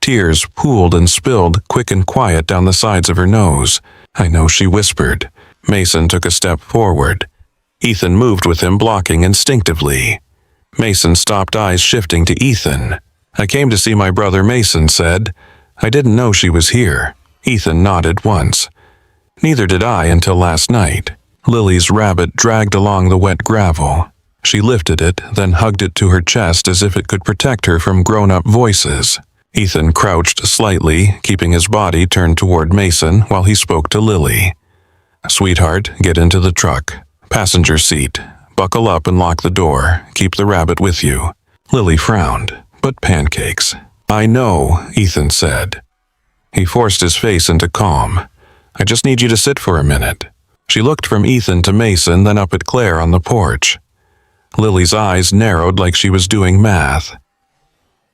Tears pooled and spilled quick and quiet down the sides of her nose. "I know," she whispered. Mason took a step forward. Ethan moved with him, blocking instinctively. Mason stopped, eyes shifting to Ethan. "I came to see my brother," Mason said. "I didn't know she was here." Ethan nodded once. "Neither did I until last night." Lily's rabbit dragged along the wet gravel. She lifted it, then hugged it to her chest as if it could protect her from grown-up voices. Ethan crouched slightly, keeping his body turned toward Mason while he spoke to Lily. "Sweetheart, get into the truck. Passenger seat. Buckle up and lock the door. Keep the rabbit with you." Lily frowned. "But pancakes." "I know," Ethan said. He forced his face into calm. "I just need you to sit for a minute." She looked from Ethan to Mason, then up at Claire on the porch. Lily's eyes narrowed like she was doing math.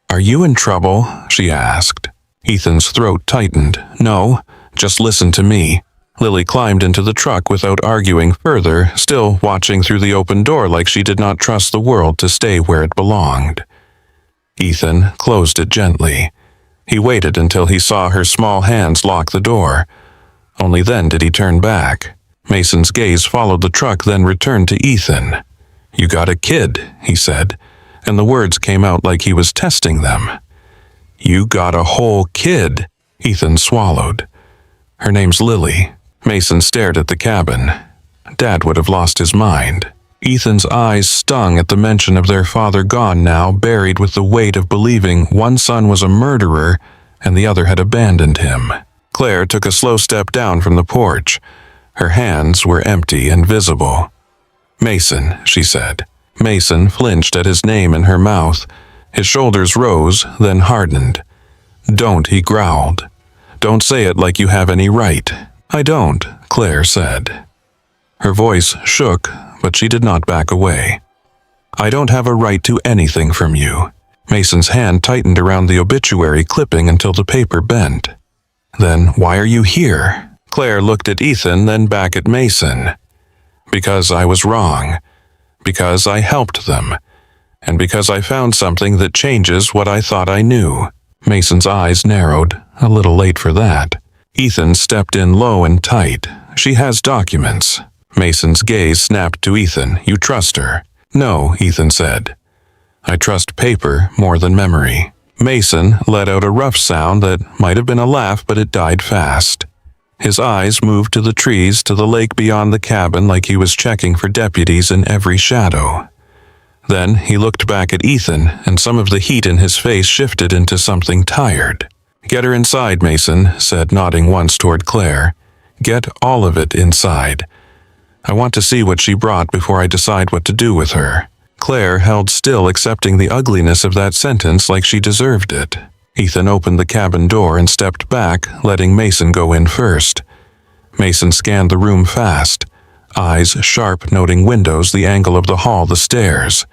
"Are you in trouble?" she asked. Ethan's throat tightened. "No, just listen to me." Lily climbed into the truck without arguing further, still watching through the open door like she did not trust the world to stay where it belonged. Ethan closed it gently. He waited until he saw her small hands lock the door. Only then did he turn back. Mason's gaze followed the truck, then returned to Ethan. "You got a kid," he said, and the words came out like he was testing them. "You got a whole kid," Ethan swallowed. "Her name's Lily." Mason stared at the cabin. Dad would have lost his mind. Ethan's eyes stung at the mention of their father gone now, buried with the weight of believing one son was a murderer and the other had abandoned him. Claire took a slow step down from the porch. Her hands were empty and visible. "Mason," she said. Mason flinched at his name in her mouth. His shoulders rose, then hardened. "Don't," he growled. "Don't say it like you have any right." "I don't," Claire said. Her voice shook, but she did not back away. "I don't have a right to anything from you." Mason's hand tightened around the obituary clipping until the paper bent. "Then why are you here?" Claire looked at Ethan, then back at Mason. "Because I was wrong. Because I helped them. And because I found something that changes what I thought I knew." Mason's eyes narrowed, a little late for that. Ethan stepped in low and tight. "She has documents." Mason's gaze snapped to Ethan. "You trust her?" "No," Ethan said. "I trust paper more than memory." Mason let out a rough sound that might have been a laugh, but it died fast. His eyes moved to the trees, to the lake beyond the cabin, like he was checking for deputies in every shadow. Then he looked back at Ethan, and some of the heat in his face shifted into something tired. "Get her inside," Mason said, nodding once toward Claire. "Get all of it inside. I want to see what she brought before I decide what to do with her." Claire held still, accepting the ugliness of that sentence like she deserved it. Ethan opened the cabin door and stepped back, letting Mason go in first. Mason scanned the room fast, eyes sharp, noting windows, the angle of the hall, the stairs.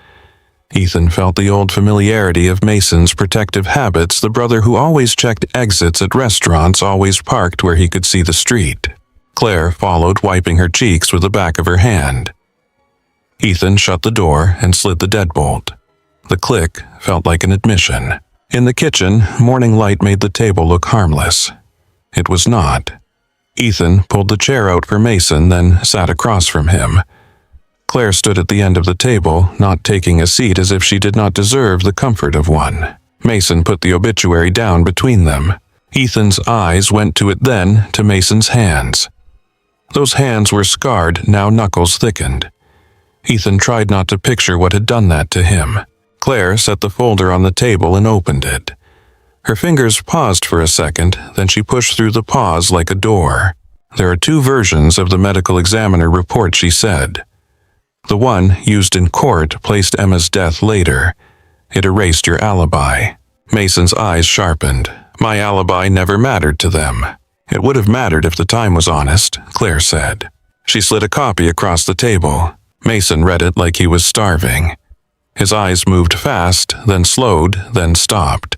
Ethan felt the old familiarity of Mason's protective habits, the brother who always checked exits at restaurants, always parked where he could see the street. Claire followed, wiping her cheeks with the back of her hand. Ethan shut the door and slid the deadbolt. The click felt like an admission. In the kitchen, morning light made the table look harmless. It was not. Ethan pulled the chair out for Mason, then sat across from him. Claire stood at the end of the table, not taking a seat as if she did not deserve the comfort of one. Mason put the obituary down between them. Ethan's eyes went to it, then to Mason's hands. Those hands were scarred, now knuckles thickened. Ethan tried not to picture what had done that to him. Claire set the folder on the table and opened it. Her fingers paused for a second, then she pushed through the pause like a door. "There are two versions of the medical examiner report," she said. The one used in court placed Emma's death later. It erased your alibi. Mason's eyes sharpened. "My alibi never mattered to them." "It would have mattered if the time was honest," Claire said. She slid a copy across the table. Mason read it like he was starving. His eyes moved fast, then slowed, then stopped.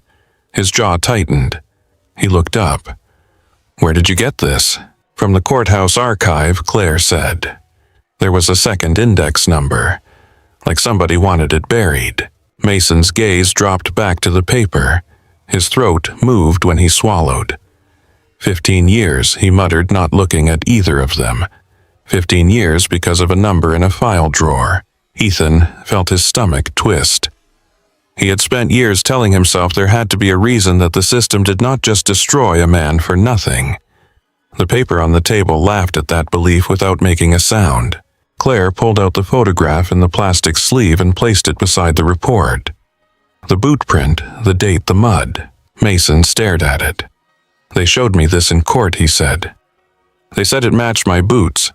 His jaw tightened. He looked up. "Where did you get this?" "From the courthouse archive," Claire said. There was a second index number, like somebody wanted it buried. Mason's gaze dropped back to the paper. His throat moved when he swallowed. 15 years, he muttered, not looking at either of them. 15 years because of a number in a file drawer. Ethan felt his stomach twist. He had spent years telling himself there had to be a reason that the system did not just destroy a man for nothing. The paper on the table laughed at that belief without making a sound. Claire pulled out the photograph in the plastic sleeve and placed it beside the report. The boot print, the date, the mud. Mason stared at it. "They showed me this in court," he said. "They said it matched my boots.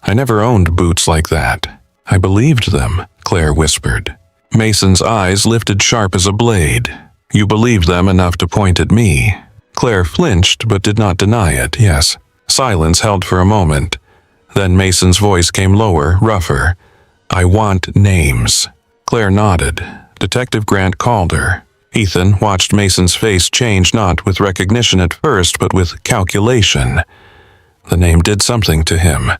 I never owned boots like that." "I believed them," Claire whispered. Mason's eyes lifted sharp as a blade. "You believed them enough to point at me." Claire flinched but did not deny it. "Yes." Silence held for a moment. Then Mason's voice came lower, rougher. "I want names." Claire nodded. Detective Grant called her. Ethan watched Mason's face change, not with recognition at first, but with calculation. The name did something to him.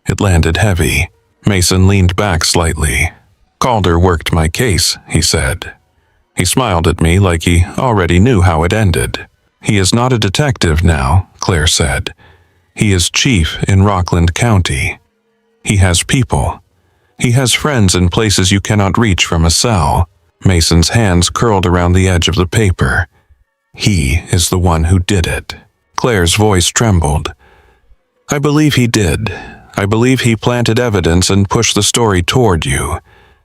It landed heavy. Mason leaned back slightly. "Calder worked my case," he said. He smiled at me like he already knew how it ended. "He is not a detective now," Claire said. "He is chief in Rockland County. He has people. He has friends in places you cannot reach from a cell." Mason's hands curled around the edge of the paper. "He is the one who did it." Claire's voice trembled. "I believe he did. I believe he planted evidence and pushed the story toward you.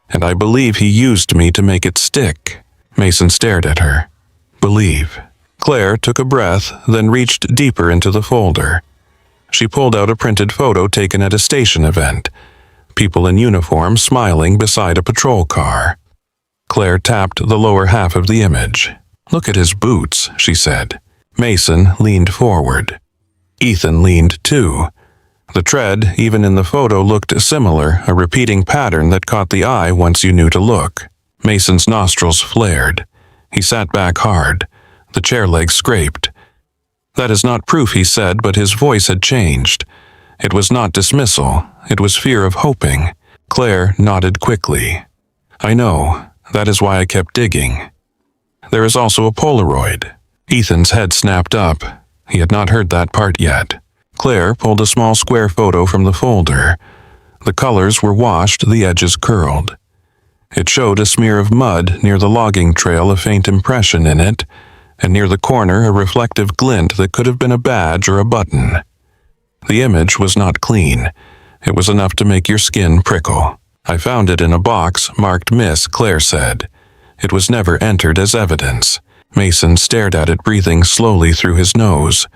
And I believe he used me to make it stick." Mason stared at her. "Believe." Claire took a breath, then reached deeper into the folder. She pulled out a printed photo taken at a station event. People in uniform smiling beside a patrol car. Claire tapped the lower half of the image. "Look at his boots," she said. Mason leaned forward. Ethan leaned too. The tread, even in the photo, looked similar, a repeating pattern that caught the eye once you knew to look. Mason's nostrils flared. He sat back hard. The chair leg scraped. "That is not proof," he said, but his voice had changed. It was not dismissal. It was fear of hoping. Claire nodded quickly. "I know. That is why I kept digging. There is also a Polaroid." Ethan's head snapped up. He had not heard that part yet. Claire pulled a small square photo from the folder. The colors were washed, the edges curled. It showed a smear of mud near the logging trail, a faint impression in it, and near the corner a reflective glint that could have been a badge or a button. The image was not clean. It was enough to make your skin prickle. "I found it in a box marked Miss," Claire said. "It was never entered as evidence." Mason stared at it, breathing slowly through his nose.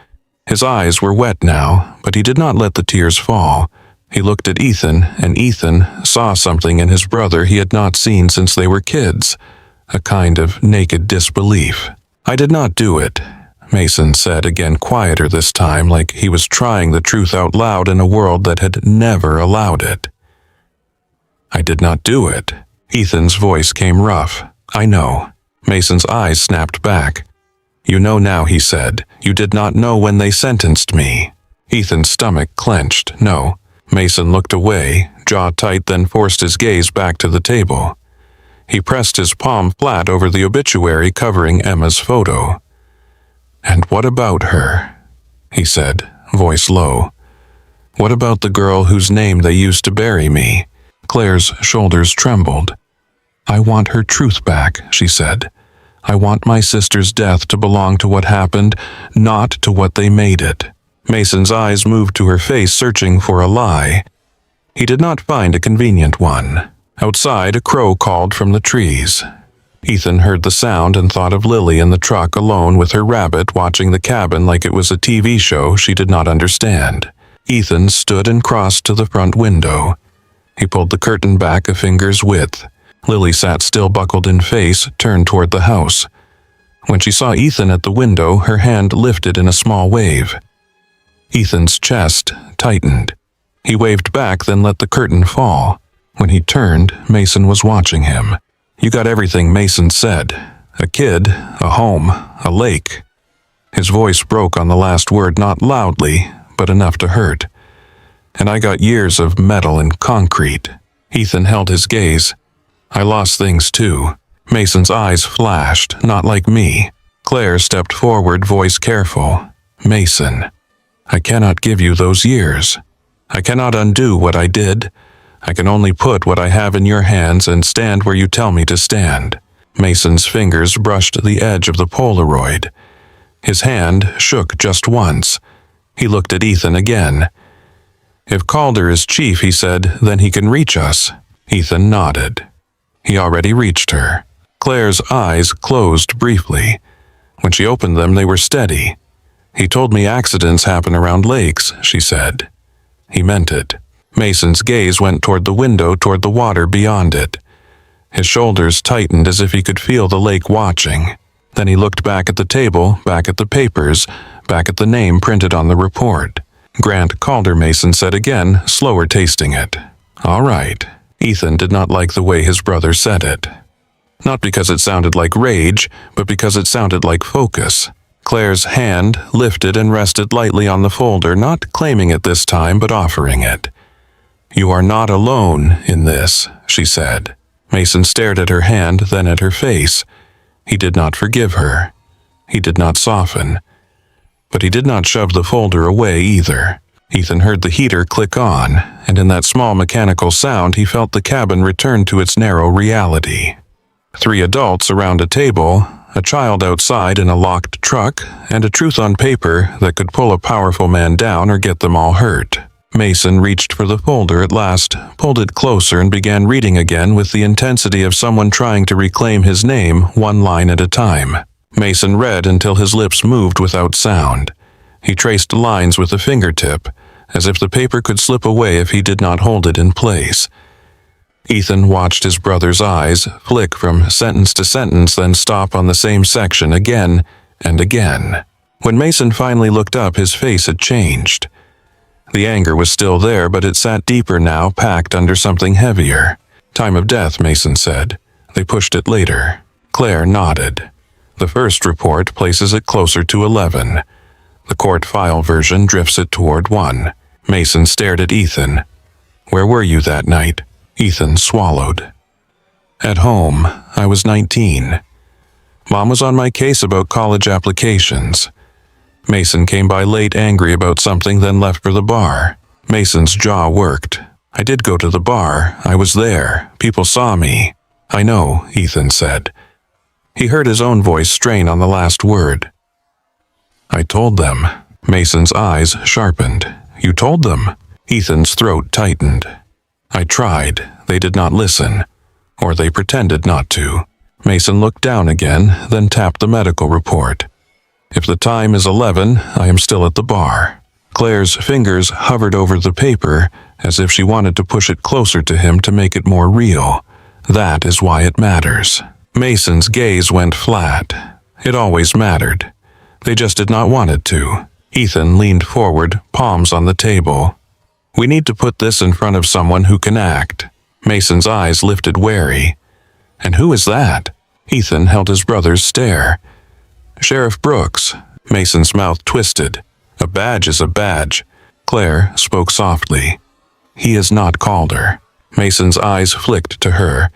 His eyes were wet now, but he did not let the tears fall. He looked at Ethan, and Ethan saw something in his brother he had not seen since they were kids, a kind of naked disbelief. "I did not do it," Mason said, again quieter this time, like he was trying the truth out loud in a world that had never allowed it. "I did not do it." Ethan's voice came rough. "I know." Mason's eyes snapped back. "You know now," he said. "You did not know when they sentenced me." Ethan's stomach clenched. "No." Mason looked away, jaw tight, then forced his gaze back to the table. He pressed his palm flat over the obituary covering Emma's photo. "And what about her?" he said, voice low. "What about the girl whose name they used to bury me?" Claire's shoulders trembled. "I want her truth back," she said. "I want my sister's death to belong to what happened, not to what they made it." Mason's eyes moved to her face, searching for a lie. He did not find a convenient one. Outside, a crow called from the trees. Ethan heard the sound and thought of Lily in the truck alone with her rabbit, watching the cabin like it was a TV show she did not understand. Ethan stood and crossed to the front window. He pulled the curtain back a finger's width. Lily sat still, buckled in face, turned toward the house. When she saw Ethan at the window, her hand lifted in a small wave. Ethan's chest tightened. He waved back, then let the curtain fall. When he turned, Mason was watching him. "You got everything," Mason said. "A kid, a home, a lake." His voice broke on the last word, not loudly, but enough to hurt. "And I got years of metal and concrete." Ethan held his gaze. "I lost things too." Mason's eyes flashed, not like me. Claire stepped forward, voice careful. Mason, I cannot give you those years. I cannot undo what I did. I can only put what I have in your hands and stand where you tell me to stand. Mason's fingers brushed the edge of the Polaroid. His hand shook just once. He looked at Ethan again. If Calder is chief, he said, then he can reach us. Ethan nodded. He already reached her. Claire's eyes closed briefly. When she opened them, they were steady. He told me accidents happen around lakes, she said. He meant it. Mason's gaze went toward the window, toward the water beyond it. His shoulders tightened as if he could feel the lake watching. Then he looked back at the table, back at the papers, back at the name printed on the report. Grant Calder, Mason said again, slower tasting it. All right. Ethan did not like the way his brother said it. Not because it sounded like rage, but because it sounded like focus. Claire's hand lifted and rested lightly on the folder, not claiming it this time, but offering it. You are not alone in this, she said. Mason stared at her hand, then at her face. He did not forgive her. He did not soften. But he did not shove the folder away either. Ethan heard the heater click on, and in that small mechanical sound he felt the cabin return to its narrow reality. 3 adults around a table, a child outside in a locked truck, and a truth on paper that could pull a powerful man down or get them all hurt. Mason reached for the folder at last, pulled it closer, and began reading again with the intensity of someone trying to reclaim his name one line at a time. Mason read until his lips moved without sound. He traced lines with a fingertip, as if the paper could slip away if he did not hold it in place. Ethan watched his brother's eyes flick from sentence to sentence, then stop on the same section again and again. When Mason finally looked up, his face had changed. The anger was still there, but it sat deeper now, packed under something heavier. Time of death, Mason said. They pushed it later. Claire nodded. The first report places it closer to 11. The court file version drifts it toward 1. Mason stared at Ethan. Where were you that night? Ethan swallowed. At home. I was 19. Mom was on my case about college applications. Mason came by late, angry about something, then left for the bar. Mason's jaw worked. I did go to the bar. I was there. People saw me. I know, Ethan said. He heard his own voice strain on the last word. I told them. Mason's eyes sharpened. You told them? Ethan's throat tightened. I tried. They did not listen. Or they pretended not to. Mason looked down again, then tapped the medical report. If the time is 11, I am still at the bar. Claire's fingers hovered over the paper, as if she wanted to push it closer to him to make it more real. That is why it matters. Mason's gaze went flat. It always mattered. They just did not want it to. Ethan leaned forward, palms on the table. We need to put this in front of someone who can act. Mason's eyes lifted wary. And who is that? Ethan held his brother's stare. Sheriff Brooks. Mason's mouth twisted. A badge is a badge. Claire spoke softly. He is not Calder. Mason's eyes flicked to her.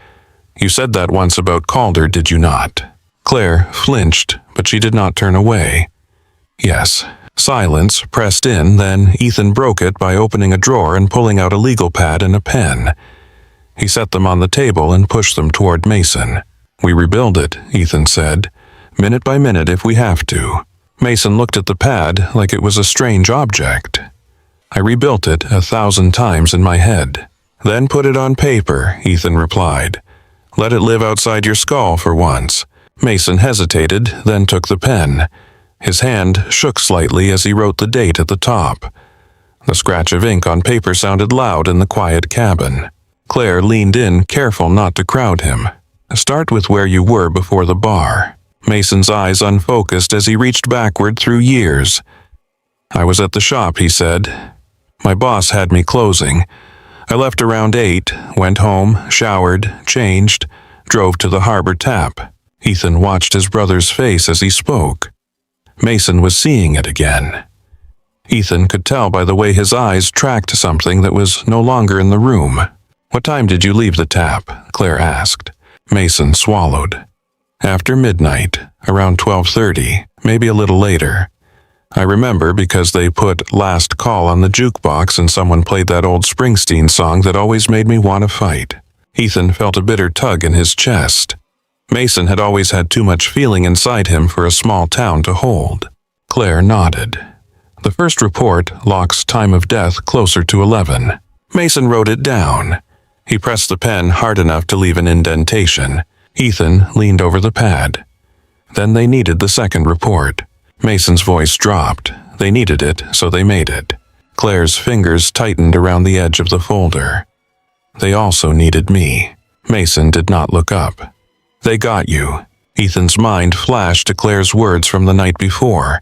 You said that once about Calder, did you not? Claire flinched, but she did not turn away. Yes. Silence pressed in, then Ethan broke it by opening a drawer and pulling out a legal pad and a pen. He set them on the table and pushed them toward Mason. We rebuild it, Ethan said. Minute by minute if we have to. Mason looked at the pad like it was a strange object. I rebuilt it 1,000 times in my head. Then put it on paper, Ethan replied. Let it live outside your skull for once. Mason hesitated, then took the pen. His hand shook slightly as he wrote the date at the top. The scratch of ink on paper sounded loud in the quiet cabin. Claire leaned in, careful not to crowd him. Start with where you were before the bar. Mason's eyes unfocused as he reached backward through years. I was at the shop, he said. My boss had me closing. I left around 8, went home, showered, changed, drove to the harbor tap. Ethan watched his brother's face as he spoke. Mason was seeing it again. Ethan could tell by the way his eyes tracked something that was no longer in the room. What time did you leave the tap? Claire asked. Mason swallowed. After midnight, around 12:30, maybe a little later. I remember because they put Last Call on the jukebox and someone played that old Springsteen song that always made me want to fight. Ethan felt a bitter tug in his chest. Mason had always had too much feeling inside him for a small town to hold. Claire nodded. The first report locks time of death closer to 11. Mason wrote it down. He pressed the pen hard enough to leave an indentation. Ethan leaned over the pad. Then they needed the second report. Mason's voice dropped. They needed it, so they made it. Claire's fingers tightened around the edge of the folder. They also needed me. Mason did not look up. They got you. Ethan's mind flashed to Claire's words from the night before.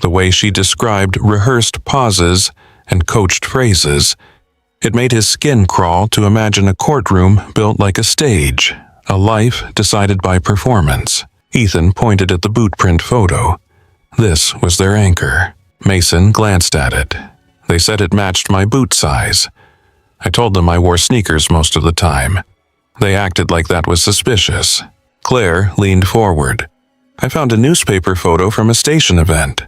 The way she described rehearsed pauses and coached phrases. It made his skin crawl to imagine a courtroom built like a stage, a life decided by performance. Ethan pointed at the bootprint photo. This was their anchor. Mason glanced at it. They said it matched my boot size. I told them I wore sneakers most of the time. They acted like that was suspicious. Claire leaned forward. I found a newspaper photo from a station event.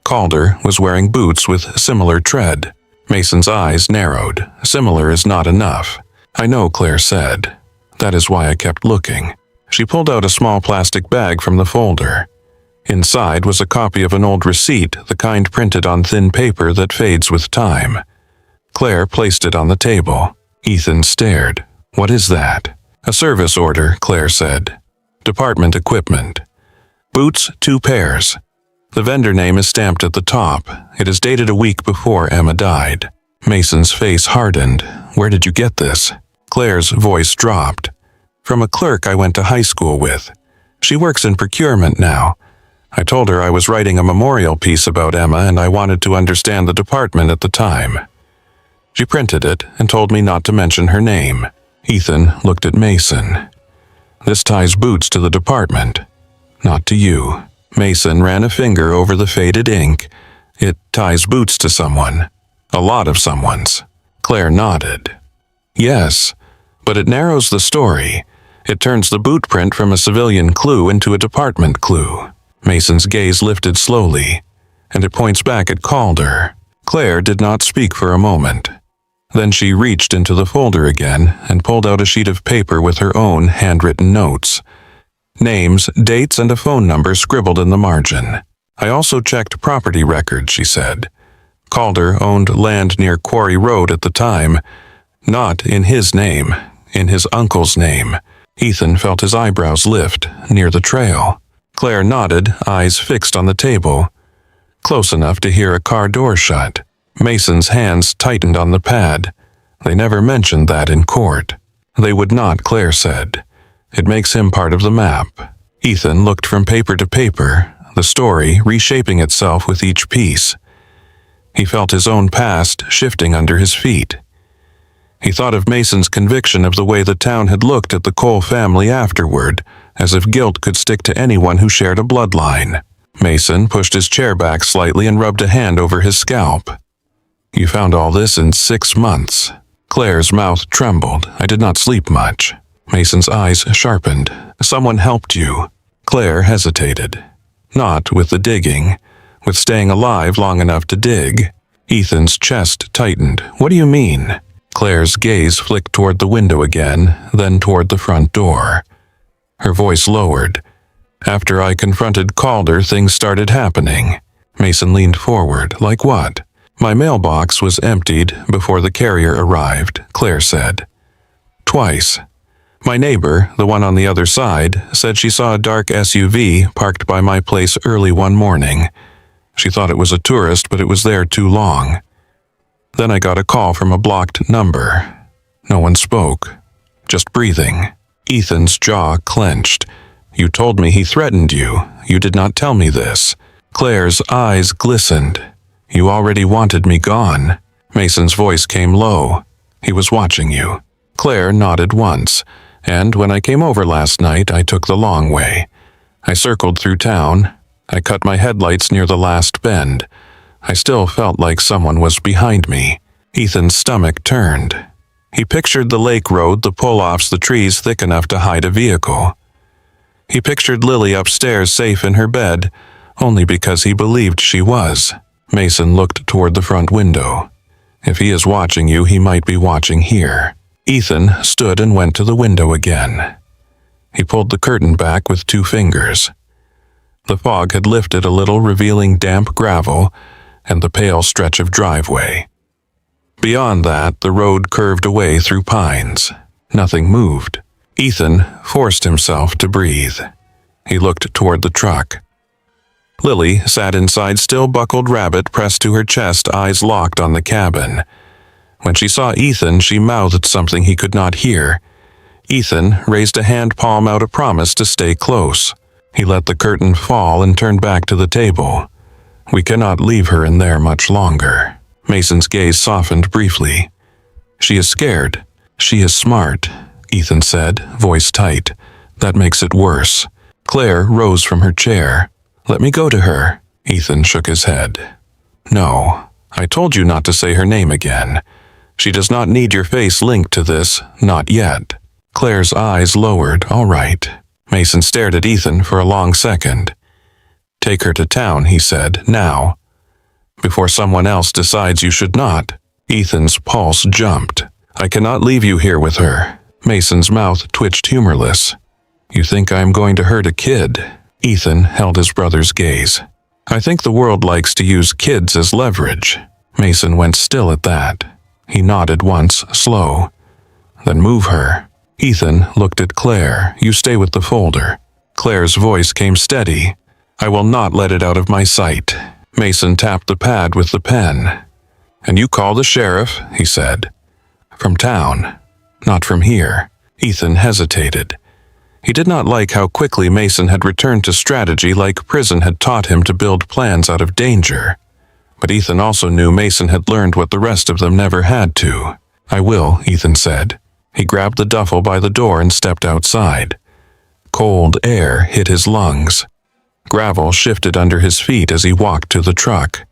Calder was wearing boots with similar tread. Mason's eyes narrowed. Similar is not enough. I know, Claire said. That is why I kept looking. She pulled out a small plastic bag from the folder. Inside was a copy of an old receipt, the kind printed on thin paper that fades with time. Claire placed it on the table. Ethan stared. What is that? A service order, Claire said. Department equipment. Boots, 2 pairs. The vendor name is stamped at the top. It is dated a week before Emma died. Mason's face hardened. Where did you get this? Claire's voice dropped. From a clerk I went to high school with. She works in procurement now. I told her I was writing a memorial piece about Emma and I wanted to understand the department at the time. She printed it and told me not to mention her name. Ethan looked at Mason. This ties Boots to the department, not to you. Mason ran a finger over the faded ink. It ties Boots to someone. A lot of someone's. Claire nodded. Yes, but it narrows the story. It turns the boot print from a civilian clue into a department clue. Mason's gaze lifted slowly, and it points back at Calder. Claire did not speak for a moment. Then she reached into the folder again and pulled out a sheet of paper with her own handwritten notes. Names, dates, and a phone number scribbled in the margin. I also checked property records, she said. Calder owned land near Quarry Road at the time. Not in his name, in his uncle's name. Ethan felt his eyebrows lift near the trail. Claire nodded, eyes fixed on the table. Close enough to hear a car door shut. Mason's hands tightened on the pad. They never mentioned that in court. They would not, Claire said. It makes him part of the map. Ethan looked from paper to paper, the story reshaping itself with each piece. He felt his own past shifting under his feet. He thought of Mason's conviction of the way the town had looked at the Cole family afterward, as if guilt could stick to anyone who shared a bloodline. Mason pushed his chair back slightly and rubbed a hand over his scalp. You found all this in 6 months. Claire's mouth trembled. I did not sleep much. Mason's eyes sharpened. Someone helped you. Claire hesitated. Not with the digging, with staying alive long enough to dig. Ethan's chest tightened. What do you mean? Claire's gaze flicked toward the window again, then toward the front door. Her voice lowered. After I confronted Calder, things started happening. Mason leaned forward. Like what? My mailbox was emptied before the carrier arrived, Claire said. Twice. My neighbor, the one on the other side, said she saw a dark SUV parked by my place early one morning. She thought it was a tourist, but it was there too long. Then I got a call from a blocked number. No one spoke. Just breathing. Ethan's jaw clenched. You told me he threatened you. You did not tell me this. Claire's eyes glistened. You already wanted me gone. Mason's voice came low. He was watching you. Claire nodded once, and when I came over last night, I took the long way. I circled through town. I cut my headlights near the last bend. I still felt like someone was behind me. Ethan's stomach turned. He pictured the lake road, the pull-offs, the trees thick enough to hide a vehicle. He pictured Lily upstairs safe in her bed, only because he believed she was. Mason looked toward the front window. If he is watching you, he might be watching here. Ethan stood and went to the window again. He pulled the curtain back with 2 fingers. The fog had lifted a little, revealing damp gravel and the pale stretch of driveway. Beyond that, the road curved away through pines. Nothing moved. Ethan forced himself to breathe. He looked toward the truck. Lily sat inside, still buckled rabbit pressed to her chest, eyes locked on the cabin. When she saw Ethan, she mouthed something he could not hear. Ethan raised a hand palm out, a promise to stay close. He let the curtain fall and turned back to the table. We cannot leave her in there much longer. Mason's gaze softened briefly. She is scared. She is smart, Ethan said, voice tight. That makes it worse. Claire rose from her chair. Let me go to her. Ethan shook his head. No, I told you not to say her name again. She does not need your face linked to this, not yet. Claire's eyes lowered. All right. Mason stared at Ethan for a long second. Take her to town, he said, now. Before someone else decides you should not. Ethan's pulse jumped. I cannot leave you here with her. Mason's mouth twitched, humorless. You think I am going to hurt a kid? Ethan held his brother's gaze. I think the world likes to use kids as leverage. Mason went still at that. He nodded once, slow. Then move her. Ethan looked at Claire. You stay with the folder. Claire's voice came steady. I will not let it out of my sight. Mason tapped the pad with the pen. And you call the sheriff, he said. From town, not from here. Ethan hesitated. He did not like how quickly Mason had returned to strategy, like prison had taught him to build plans out of danger. But Ethan also knew Mason had learned what the rest of them never had to. I will, Ethan said. He grabbed the duffel by the door and stepped outside. Cold air hit his lungs. Gravel shifted under his feet as he walked to the truck.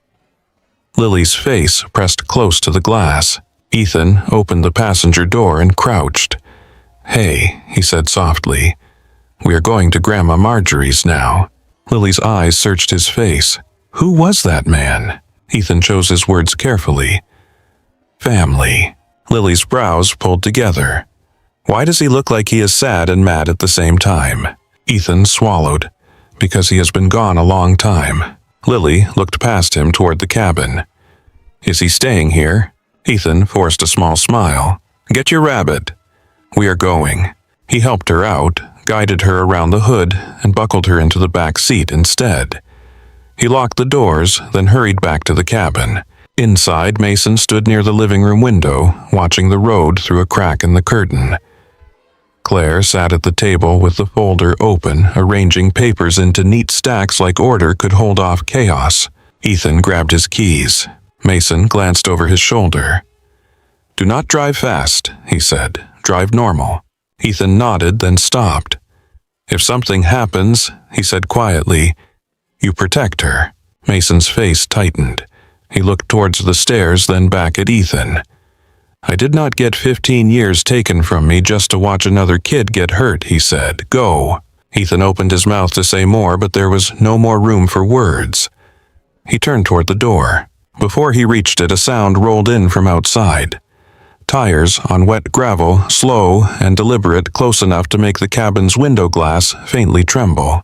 Lily's face pressed close to the glass. Ethan opened the passenger door and crouched. Hey, he said softly. We are going to Grandma Marjorie's now. Lily's eyes searched his face. Who was that man? Ethan chose his words carefully. Family. Lily's brows pulled together. Why does he look like he is sad and mad at the same time? Ethan swallowed. Because he has been gone a long time. Lily looked past him toward the cabin. Is he staying here? Ethan forced a small smile. Get your rabbit. We are going. He helped her out, guided her around the hood, and buckled her into the back seat instead. He locked the doors, then hurried back to the cabin. Inside, Mason stood near the living room window, watching the road through a crack in the curtain. Claire sat at the table with the folder open, arranging papers into neat stacks like order could hold off chaos. Ethan grabbed his keys. Mason glanced over his shoulder. Do not drive fast, he said. Drive normal. Ethan nodded, then stopped. If something happens, he said quietly, you protect her. Mason's face tightened. He looked towards the stairs, then back at Ethan. I did not get 15 years taken from me just to watch another kid get hurt, he said. Go. Ethan opened his mouth to say more, but there was no more room for words. He turned toward the door. Before he reached it, a sound rolled in from outside. Tires on wet gravel, slow and deliberate, close enough to make the cabin's window glass faintly tremble.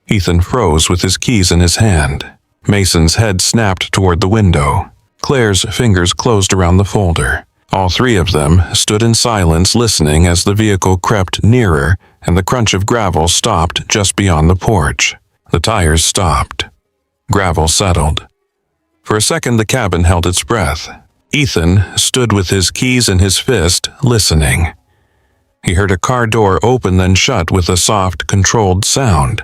Ethan froze with his keys in his hand. Mason's head snapped toward the window. Claire's fingers closed around the folder. All 3 of them stood in silence, listening as the vehicle crept nearer and the crunch of gravel stopped just beyond the porch. The tires stopped. Gravel settled. For a second, the cabin held its breath. Ethan stood with his keys in his fist, listening. He heard a car door open, then shut with a soft, controlled sound.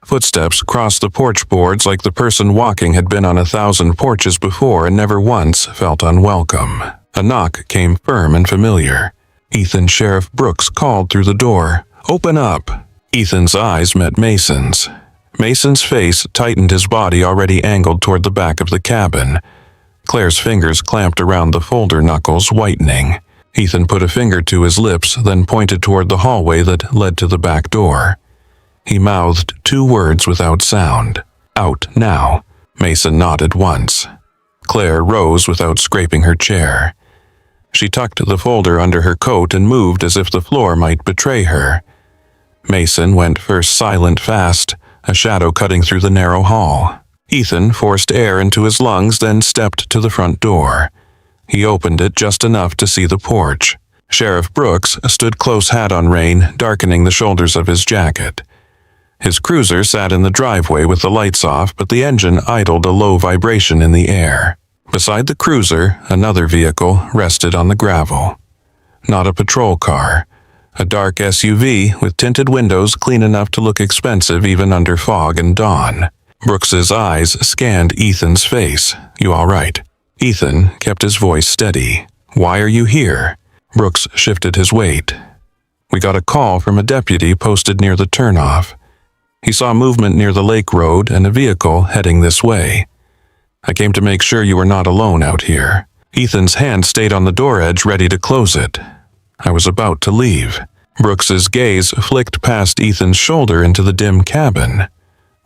Footsteps crossed the porch boards like the person walking had been on 1,000 porches before and never once felt unwelcome. A knock came firm and familiar. Ethan Sheriff Brooks called through the door. Open up! Ethan's eyes met Mason's. Mason's face tightened, his body already angled toward the back of the cabin. Claire's fingers clamped around the folder knuckles, whitening. Ethan put a finger to his lips, then pointed toward the hallway that led to the back door. He mouthed 2 words without sound. "Out now." Mason nodded once. Claire rose without scraping her chair. She tucked the folder under her coat and moved as if the floor might betray her. Mason went first silent fast, a shadow cutting through the narrow hall. Ethan forced air into his lungs, then stepped to the front door. He opened it just enough to see the porch. Sheriff Brooks stood close, hat on rein, darkening the shoulders of his jacket. His cruiser sat in the driveway with the lights off, but the engine idled, a low vibration in the air. Beside the cruiser, another vehicle rested on the gravel. Not a patrol car. A dark SUV with tinted windows clean enough to look expensive even under fog and dawn. Brooks's eyes scanned Ethan's face. "You all right?" Ethan kept his voice steady. "Why are you here?" Brooks shifted his weight. "We got a call from a deputy posted near the turnoff. He saw movement near the lake road and a vehicle heading this way. I came to make sure you were not alone out here." Ethan's hand stayed on the door edge, ready to close it. "I was about to leave." Brooks's gaze flicked past Ethan's shoulder into the dim cabin.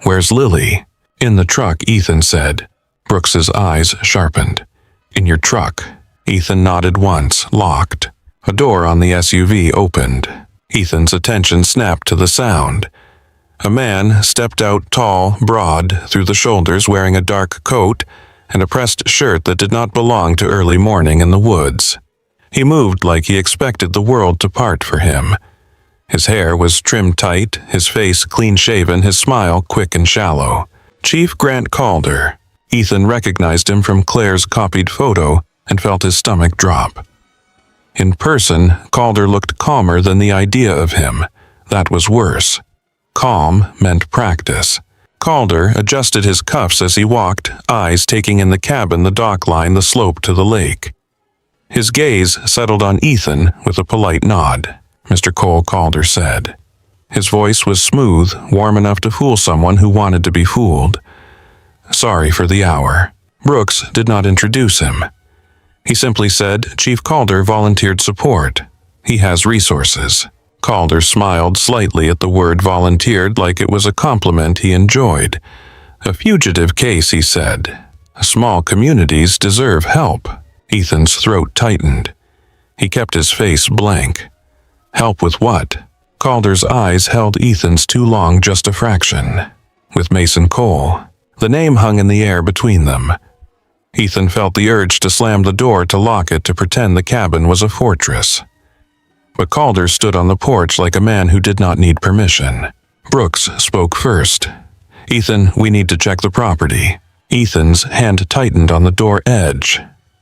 "Where's Lily?" "In the truck," Ethan said. Brooks's eyes sharpened. "In your truck?" Ethan nodded once, locked. A door on the SUV opened. Ethan's attention snapped to the sound. A man stepped out, tall, broad, through the shoulders, wearing a dark coat and a pressed shirt that did not belong to early morning in the woods. He moved like he expected the world to part for him. His hair was trimmed tight, his face clean-shaven, his smile quick and shallow. Chief Grant Calder. Ethan recognized him from Claire's copied photo and felt his stomach drop. In person, Calder looked calmer than the idea of him. That was worse. Calm meant practice. Calder adjusted his cuffs as he walked, eyes taking in the cabin, the dock line, the slope to the lake. His gaze settled on Ethan with a polite nod. "Mr. Cole," Calder said. His voice was smooth, warm enough to fool someone who wanted to be fooled. "Sorry for the hour." Brooks did not introduce him. He simply said, "Chief Calder volunteered support. He has resources." Calder smiled slightly at the word volunteered, like it was a compliment he enjoyed. "A fugitive case," he said. "Small communities deserve help." Ethan's throat tightened. He kept his face blank. "Help with what?" Calder's eyes held Ethan's too long, just a fraction. "With Mason Cole." The name hung in the air between them. Ethan felt the urge to slam the door, to lock it, to pretend the cabin was a fortress. But Calder stood on the porch like a man who did not need permission. Brooks spoke first. "Ethan, we need to check the property." Ethan's hand tightened on the door edge.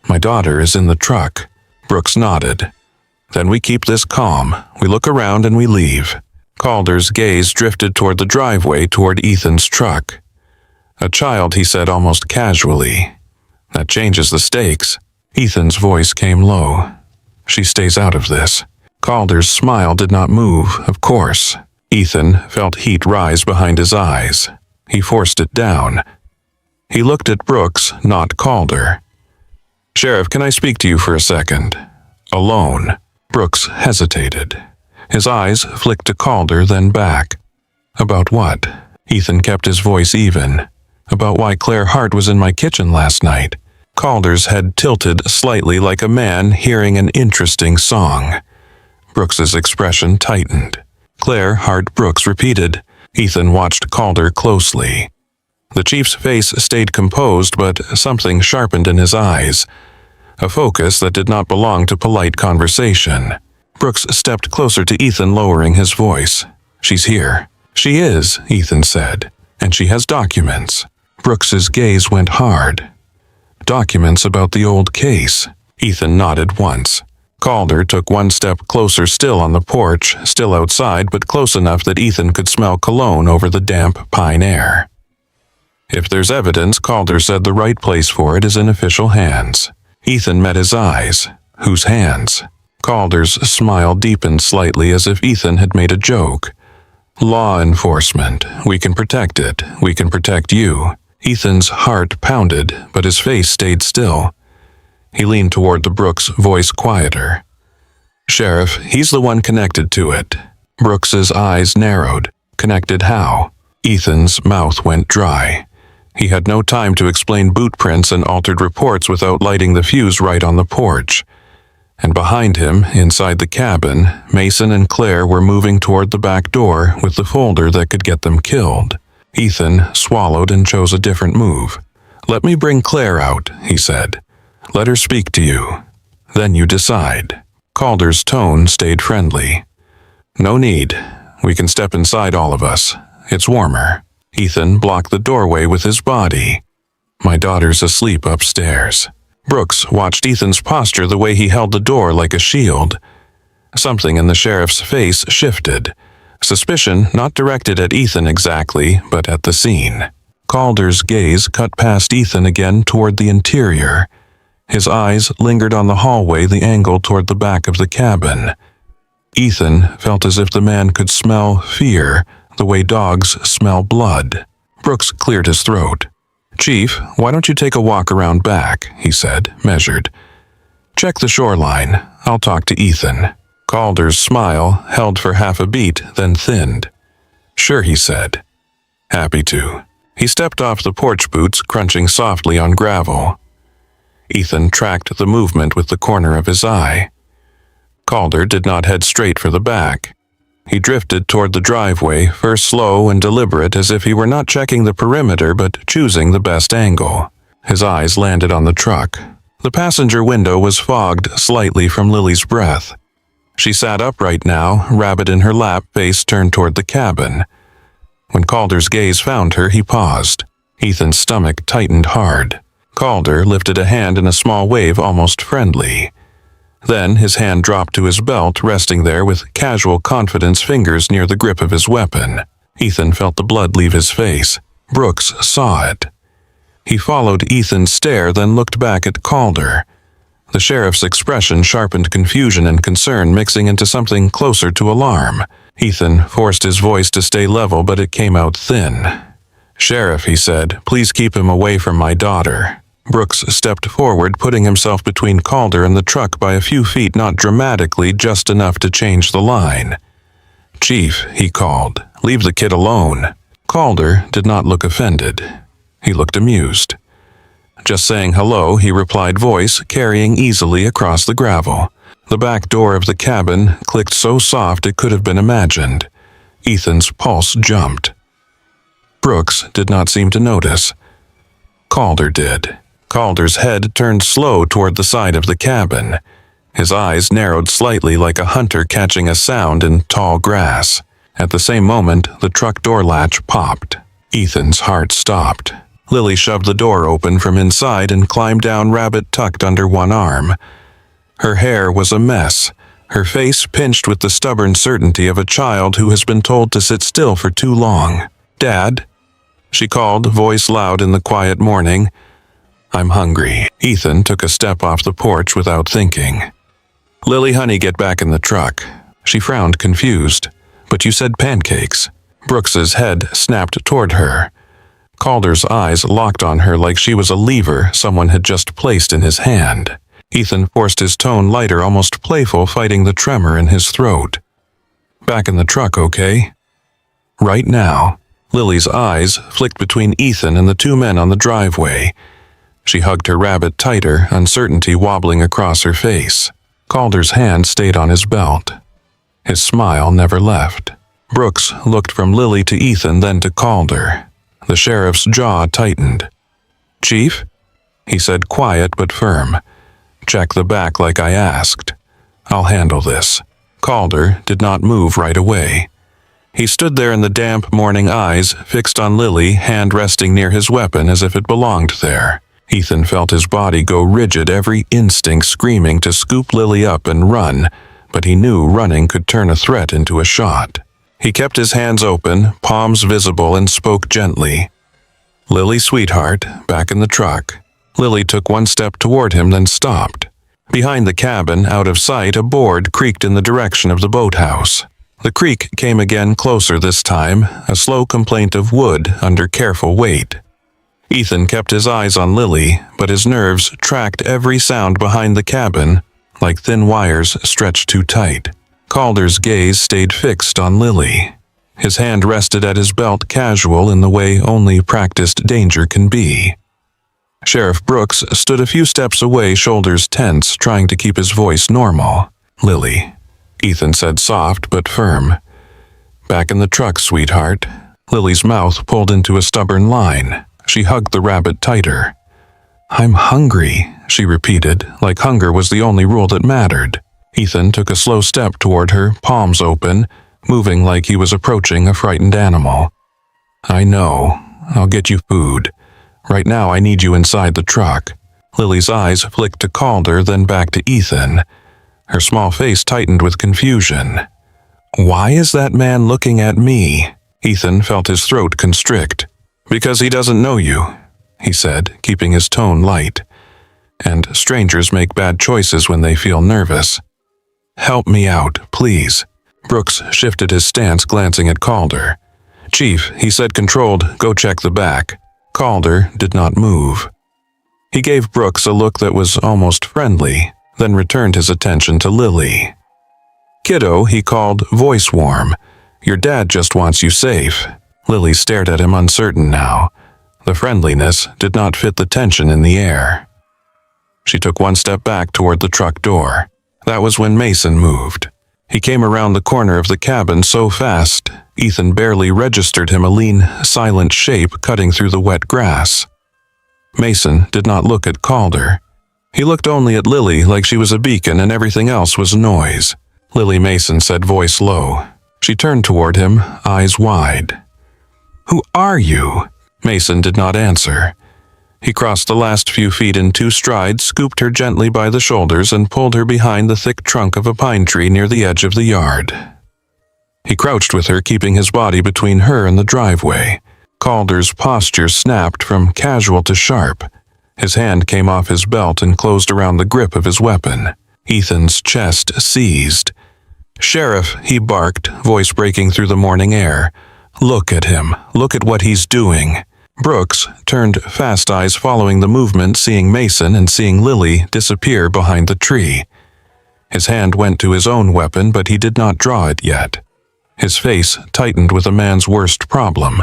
"My daughter is in the truck." Brooks nodded. "Then we keep this calm. We look around and we leave." Calder's gaze drifted toward the driveway, toward Ethan's truck. "A child," he said almost casually. "That changes the stakes." Ethan's voice came low. "She stays out of this." Calder's smile did not move, of course. Ethan felt heat rise behind his eyes. He forced it down. He looked at Brooks, not Calder. "Sheriff, can I speak to you for a second?" "Alone." Brooks hesitated. His eyes flicked to Calder, then back. "About what?" Ethan kept his voice even. "About why Claire Hart was in my kitchen last night." Calder's head tilted slightly, like a man hearing an interesting song. Brooks's expression tightened. "Claire Hart," Brooks repeated. Ethan watched Calder closely. The chief's face stayed composed, but something sharpened in his eyes. A focus that did not belong to polite conversation. Brooks stepped closer to Ethan, lowering his voice. "She's here." "She is," Ethan said. "And she has documents." Brooks's gaze went hard. "Documents about the old case." Ethan nodded once. Calder took one step closer, still on the porch, still outside, but close enough that Ethan could smell cologne over the damp pine air. "If there's evidence," Calder said, "the right place for it is in official hands." Ethan met his eyes. "Whose hands?" Calder's smile deepened slightly, as if Ethan had made a joke. "Law enforcement. We can protect it. We can protect you." Ethan's heart pounded, but his face stayed still. He leaned toward the Brooks, voice quieter. Sheriff, he's the one connected to it. Brooks's eyes narrowed. Connected how? Ethan's mouth went dry. He had no time to explain boot prints and altered reports without lighting the fuse right on the porch. And behind him, inside the cabin, Mason and Claire were moving toward the back door with the folder that could get them killed. Ethan swallowed and chose a different move. "Let me bring Claire out," he said. "Let her speak to you. Then you decide." Calder's tone stayed friendly. "No need. We can step inside, all of us. It's warmer." Ethan blocked the doorway with his body. "My daughter's asleep upstairs." Brooks watched Ethan's posture, the way he held the door like a shield. Something in the sheriff's face shifted. Suspicion not directed at Ethan exactly, but at the scene. Calder's gaze cut past Ethan again toward the interior. His eyes lingered on the hallway, the angle toward the back of the cabin. Ethan felt as if the man could smell fear, the way dogs smell blood. Brooks cleared his throat. "Chief, why don't you take a walk around back?" he said, measured. "Check the shoreline. I'll talk to Ethan." Calder's smile held for half a beat, then thinned. "Sure," he said. "Happy to." He stepped off the porch boots, crunching softly on gravel. Ethan tracked the movement with the corner of his eye. Calder did not head straight for the back. He drifted toward the driveway, first slow and deliberate, as if he were not checking the perimeter but choosing the best angle. His eyes landed on the truck. The passenger window was fogged slightly from Lily's breath. She sat upright now, rabbit in her lap, face turned toward the cabin. When Calder's gaze found her, he paused. Ethan's stomach tightened hard. Calder lifted a hand in a small wave, almost friendly. Then his hand dropped to his belt, resting there with casual confidence, fingers near the grip of his weapon. Ethan felt the blood leave his face. Brooks saw it. He followed Ethan's stare, then looked back at Calder. The sheriff's expression sharpened confusion and concern, mixing into something closer to alarm. Ethan forced his voice to stay level, but it came out thin. "Sheriff," he said, "please keep him away from my daughter." Brooks stepped forward, putting himself between Calder and the truck by a few feet, not dramatically, just enough to change the line. "Chief," he called, "leave the kid alone." Calder did not look offended. He looked amused. "Just saying hello," he replied, voice carrying easily across the gravel. The back door of the cabin clicked so soft it could have been imagined. Ethan's pulse jumped. Brooks did not seem to notice. Calder did. Calder's head turned slow toward the side of the cabin. His eyes narrowed slightly, like a hunter catching a sound in tall grass. At the same moment, the truck door latch popped. Ethan's heart stopped. Lily shoved the door open from inside and climbed down, rabbit tucked under one arm. Her hair was a mess, her face pinched with the stubborn certainty of a child who has been told to sit still for too long. "Dad?" she called, voice loud in the quiet morning. "I'm hungry." Ethan took a step off the porch without thinking. "Lily, honey, get back in the truck." She frowned, confused. "But you said pancakes." Brooks's head snapped toward her. Calder's eyes locked on her like she was a lever someone had just placed in his hand. Ethan forced his tone lighter, almost playful, fighting the tremor in his throat. "Back in the truck, okay?" "Right now." Lily's eyes flicked between Ethan and the two men on the driveway. She hugged her rabbit tighter, uncertainty wobbling across her face. Calder's hand stayed on his belt. His smile never left. Brooks looked from Lily to Ethan, then to Calder. The sheriff's jaw tightened. "Chief?" he said, quiet but firm. "Check the back like I asked. I'll handle this." Calder did not move right away. He stood there in the damp morning, eyes fixed on Lily, hand resting near his weapon as if it belonged there. Ethan felt his body go rigid, every instinct screaming to scoop Lily up and run, but he knew running could turn a threat into a shot. He kept his hands open, palms visible, and spoke gently. "Lily, sweetheart, back in the truck." Lily took one step toward him, then stopped. Behind the cabin, out of sight, a board creaked in the direction of the boathouse. The creak came again, closer this time, a slow complaint of wood under careful weight. Ethan kept his eyes on Lily, but his nerves tracked every sound behind the cabin, like thin wires stretched too tight. Calder's gaze stayed fixed on Lily. His hand rested at his belt, casual in the way only practiced danger can be. Sheriff Brooks stood a few steps away, shoulders tense, trying to keep his voice normal. "Lily," Ethan said, soft but firm. "Back in the truck, sweetheart." Lily's mouth pulled into a stubborn line. She hugged the rabbit tighter. "I'm hungry," she repeated, like hunger was the only rule that mattered. Ethan took a slow step toward her, palms open, moving like he was approaching a frightened animal. "I know. I'll get you food. Right now I need you inside the truck." Lily's eyes flicked to Calder, then back to Ethan. Her small face tightened with confusion. "Why is that man looking at me?" Ethan felt his throat constrict. "Because he doesn't know you," he said, keeping his tone light. "And strangers make bad choices when they feel nervous. Help me out, please." Brooks shifted his stance, glancing at Calder. "Chief," he said, controlled, "go check the back." Calder did not move. He gave Brooks a look that was almost friendly, then returned his attention to Lily. "Kiddo," he called, voice warm. "Your dad just wants you safe." Lily stared at him, uncertain now. The friendliness did not fit the tension in the air. She took one step back toward the truck door. That was when Mason moved. He came around the corner of the cabin so fast, Ethan barely registered him, a lean, silent shape cutting through the wet grass. Mason did not look at Calder. He looked only at Lily, like she was a beacon and everything else was noise. "Lily," Mason said, voice low. She turned toward him, eyes wide. "Who are you?" Mason did not answer. He crossed the last few feet in 2 strides, scooped her gently by the shoulders, and pulled her behind the thick trunk of a pine tree near the edge of the yard. He crouched with her, keeping his body between her and the driveway. Calder's posture snapped from casual to sharp. His hand came off his belt and closed around the grip of his weapon. Ethan's chest seized. "Sheriff," he barked, voice breaking through the morning air. "Look at him. Look at what he's doing." Brooks turned, fast eyes following the movement, seeing Mason and seeing Lily disappear behind the tree. His hand went to his own weapon, but he did not draw it yet. His face tightened with a man's worst problem.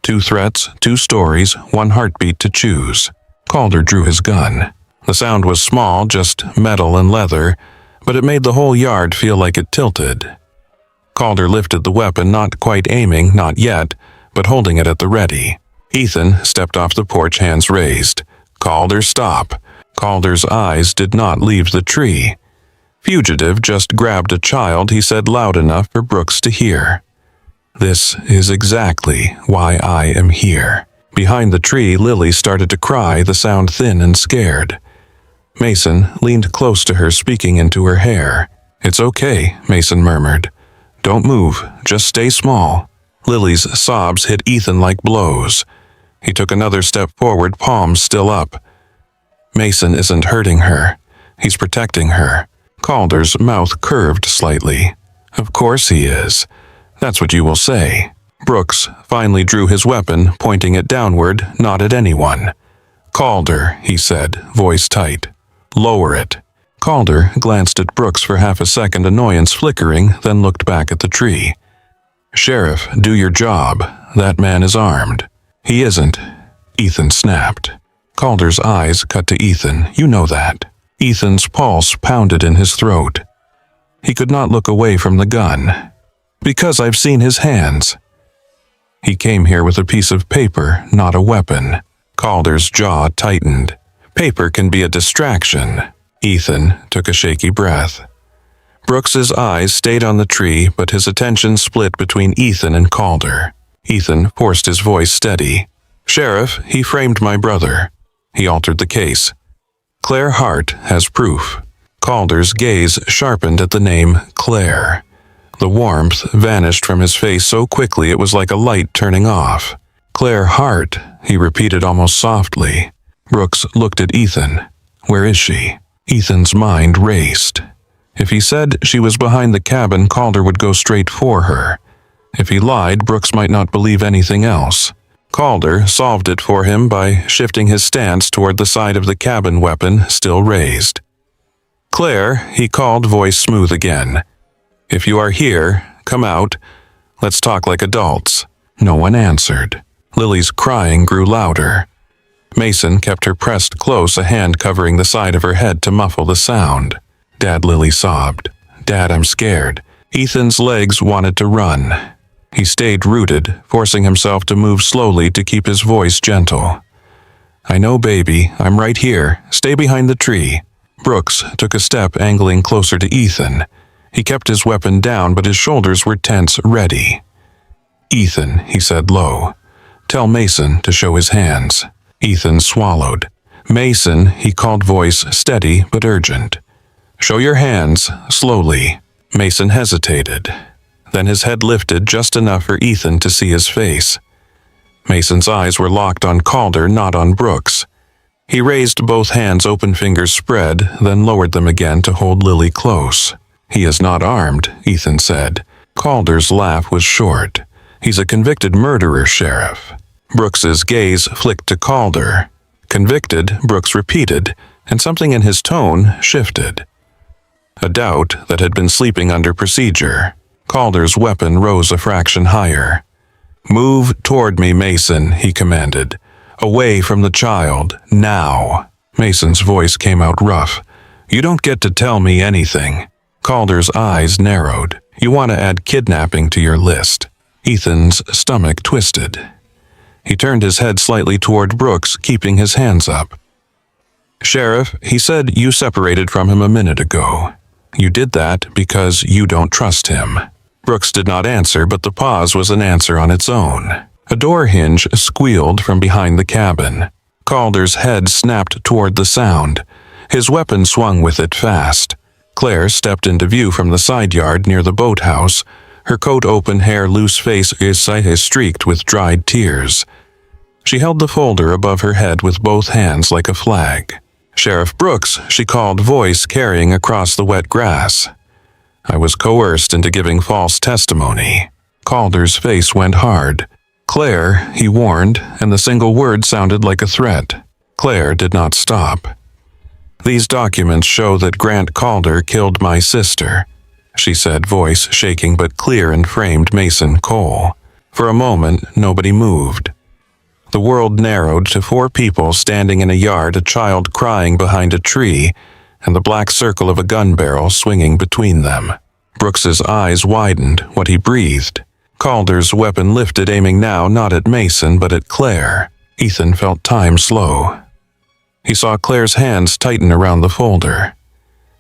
2 threats, 2 stories, 1 heartbeat to choose. Calder drew his gun. The sound was small, just metal and leather, but it made the whole yard feel like it tilted. Calder lifted the weapon, not quite aiming, not yet, but holding it at the ready. Ethan stepped off the porch, hands raised. "Calder, stop." Calder's eyes did not leave the tree. "Fugitive just grabbed a child," he said loud enough for Brooks to hear. "This is exactly why I am here." Behind the tree, Lily started to cry, the sound thin and scared. Mason leaned close to her, speaking into her hair. "It's okay," Mason murmured. "Don't move, just stay small." Lily's sobs hit Ethan like blows. He took another step forward, palms still up. Mason isn't hurting her. He's protecting her. Calder's mouth curved slightly. "Of course he is. That's what you will say." Brooks finally drew his weapon, pointing it downward, not at anyone. "Calder," he said, voice tight. "Lower it." Calder glanced at Brooks for half a second, annoyance flickering, then looked back at the tree. "Sheriff, do your job. That man is armed." "He isn't," Ethan snapped. Calder's eyes cut to Ethan. "You know that." Ethan's pulse pounded in his throat. He could not look away from the gun. "Because I've seen his hands." "He came here with a piece of paper, not a weapon." Calder's jaw tightened. "Paper can be a distraction." Ethan took a shaky breath. Brooks's eyes stayed on the tree, but his attention split between Ethan and Calder. Ethan forced his voice steady. "Sheriff, he framed my brother." He altered the case. "Claire Hart has proof." Calder's gaze sharpened at the name Claire. The warmth vanished from his face so quickly it was like a light turning off. "Claire Hart," he repeated almost softly. Brooks looked at Ethan. "Where is she?" Ethan's mind raced. If he said she was behind the cabin, Calder would go straight for her. If he lied, Brooks might not believe anything else. Calder solved it for him by shifting his stance toward the side of the cabin, weapon still raised. Claire, he called, voice smooth again. If you are here, come out. Let's talk like adults. No one answered. Lily's crying grew louder. Mason kept her pressed close, a hand covering the side of her head to muffle the sound. Dad, Lily sobbed. Dad, I'm scared. Ethan's legs wanted to run. He stayed rooted, forcing himself to move slowly to keep his voice gentle. I know, baby. I'm right here. Stay behind the tree. Brooks took a step, angling closer to Ethan. He kept his weapon down, but his shoulders were tense, ready. Ethan, he said low. Tell Mason to show his hands. Ethan swallowed. Mason, he called, voice steady but urgent. Show your hands, slowly. Mason hesitated. Then his head lifted just enough for Ethan to see his face. Mason's eyes were locked on Calder, not on Brooks. He raised both hands, open fingers spread, then lowered them again to hold Lily close. He is not armed, Ethan said. Calder's laugh was short. He's a convicted murderer, Sheriff. Brooks's gaze flicked to Calder. Convicted, Brooks repeated, and something in his tone shifted. A doubt that had been sleeping under procedure. Calder's weapon rose a fraction higher. Move toward me, Mason, he commanded. Away from the child, now. Mason's voice came out rough. You don't get to tell me anything. Calder's eyes narrowed. You want to add kidnapping to your list. Ethan's stomach twisted. He turned his head slightly toward Brooks, keeping his hands up. Sheriff, he said you separated from him a minute ago. You did that because you don't trust him. Brooks did not answer, but the pause was an answer on its own. A door hinge squealed from behind the cabin. Calder's head snapped toward the sound. His weapon swung with it fast. Claire stepped into view from the side yard near the boathouse, her coat open, hair loose, face streaked with dried tears. She held the folder above her head with both hands like a flag. Sheriff Brooks, she called, voice carrying across the wet grass. I was coerced into giving false testimony. Calder's face went hard. Claire, he warned, and the single word sounded like a threat. Claire did not stop. These documents show that Grant Calder killed my sister, she said, voice shaking but clear, and framed Mason Cole. For a moment, nobody moved. The world narrowed to 4 people standing in a yard, a child crying behind a tree, and the black circle of a gun barrel swinging between them. Brooks's eyes widened, what he breathed. Calder's weapon lifted, aiming now not at Mason but at Claire. Ethan felt time slow. He saw Claire's hands tighten around the folder.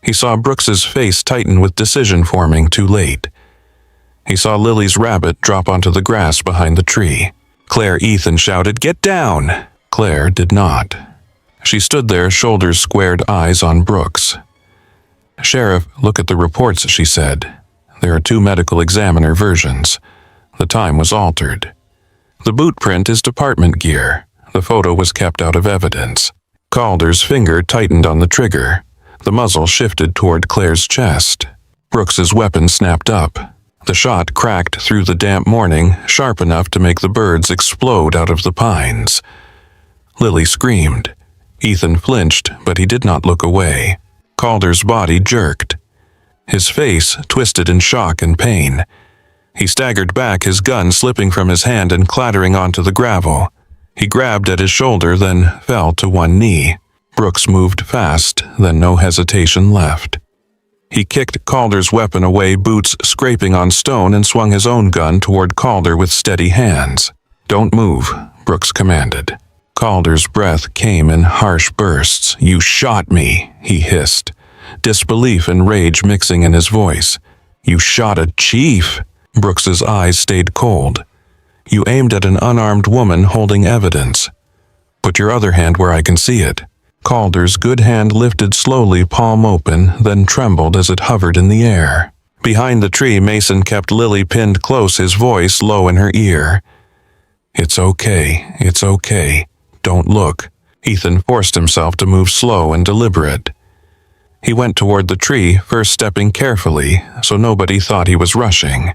He saw Brooks's face tighten with decision forming too late. He saw Lily's rabbit drop onto the grass behind the tree. Claire, Ethan shouted, "Get down!" Claire did not. She stood there, shoulders squared, eyes on Brooks. Sheriff, look at the reports, she said. There are 2 medical examiner versions. The time was altered. The boot print is department gear. The photo was kept out of evidence. Calder's finger tightened on the trigger. The muzzle shifted toward Claire's chest. Brooks's weapon snapped up. The shot cracked through the damp morning, sharp enough to make the birds explode out of the pines. Lily screamed. Ethan flinched, but he did not look away. Calder's body jerked. His face twisted in shock and pain. He staggered back, his gun slipping from his hand and clattering onto the gravel. He grabbed at his shoulder, then fell to one knee. Brooks moved fast, then no hesitation left. He kicked Calder's weapon away, boots scraping on stone, and swung his own gun toward Calder with steady hands. Don't move, Brooks commanded. Calder's breath came in harsh bursts. You shot me, he hissed, disbelief and rage mixing in his voice. You shot a chief. Brooks's eyes stayed cold. You aimed at an unarmed woman holding evidence. Put your other hand where I can see it. Calder's good hand lifted slowly, palm open, then trembled as it hovered in the air. Behind the tree, Mason kept Lily pinned close, his voice low in her ear. It's okay, it's okay. Don't look. Ethan forced himself to move slow and deliberate. He went toward the tree, first stepping carefully, so nobody thought he was rushing.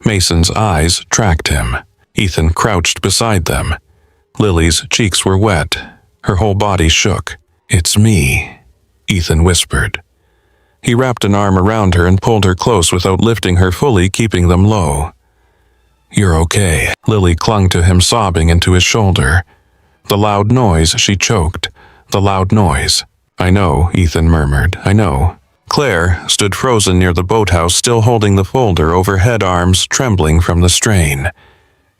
Mason's eyes tracked him. Ethan crouched beside them. Lily's cheeks were wet. Her whole body shook. It's me, Ethan whispered. He wrapped an arm around her and pulled her close without lifting her fully, keeping them low. "You're okay." Lily clung to him, sobbing into his shoulder. "The loud noise," she choked. "The loud noise." "I know," Ethan murmured. "I know." Claire stood frozen near the boathouse, still holding the folder, overhead, arms trembling from the strain.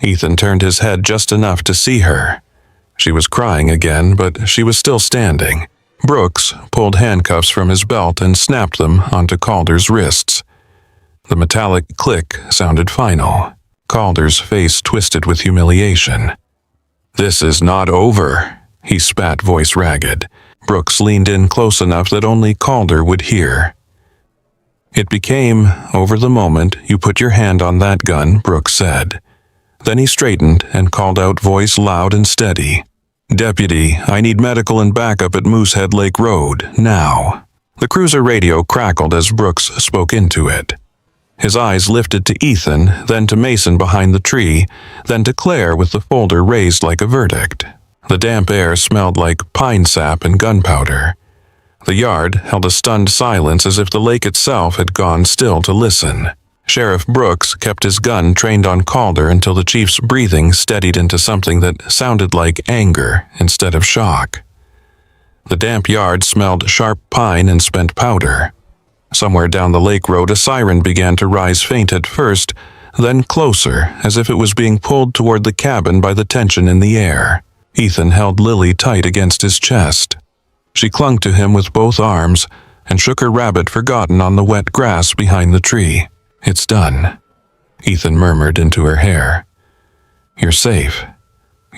Ethan turned his head just enough to see her. She was crying again, but she was still standing. Brooks pulled handcuffs from his belt and snapped them onto Calder's wrists. The metallic click sounded final. Calder's face twisted with humiliation. "This is not over," he spat, voice ragged. Brooks leaned in close enough that only Calder would hear. "It became over the moment you put your hand on that gun," Brooks said. Then he straightened and called out, voice loud and steady. "Deputy, I need medical and backup at Moosehead Lake Road, now." The cruiser radio crackled as Brooks spoke into it. His eyes lifted to Ethan, then to Mason behind the tree, then to Claire with the folder raised like a verdict. The damp air smelled like pine sap and gunpowder. The yard held a stunned silence, as if the lake itself had gone still to listen. Sheriff Brooks kept his gun trained on Calder until the chief's breathing steadied into something that sounded like anger instead of shock. The damp yard smelled sharp pine and spent powder. Somewhere down the lake road, a siren began to rise, faint at first, then closer, as if it was being pulled toward the cabin by the tension in the air. Ethan held Lily tight against his chest. She clung to him with both arms and shook her rabbit forgotten on the wet grass behind the tree. "It's done," Ethan murmured into her hair. "You're safe.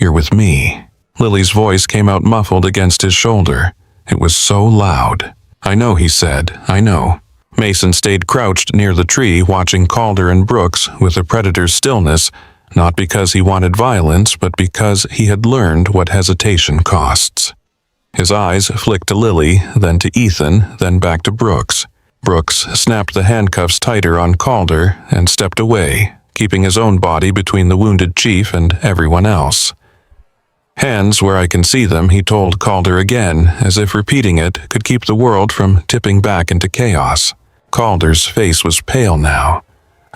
You're with me." Lily's voice came out muffled against his shoulder. It was so loud. "I know," he said. "I know." Mason stayed crouched near the tree, watching Calder and Brooks with a predator's stillness, not because he wanted violence, but because he had learned what hesitation costs. His eyes flicked to Lily, then to Ethan, then back to Brooks. Brooks snapped the handcuffs tighter on Calder and stepped away, keeping his own body between the wounded chief and everyone else. "Hands where I can see them," he told Calder again, as if repeating it could keep the world from tipping back into chaos. Calder's face was pale now.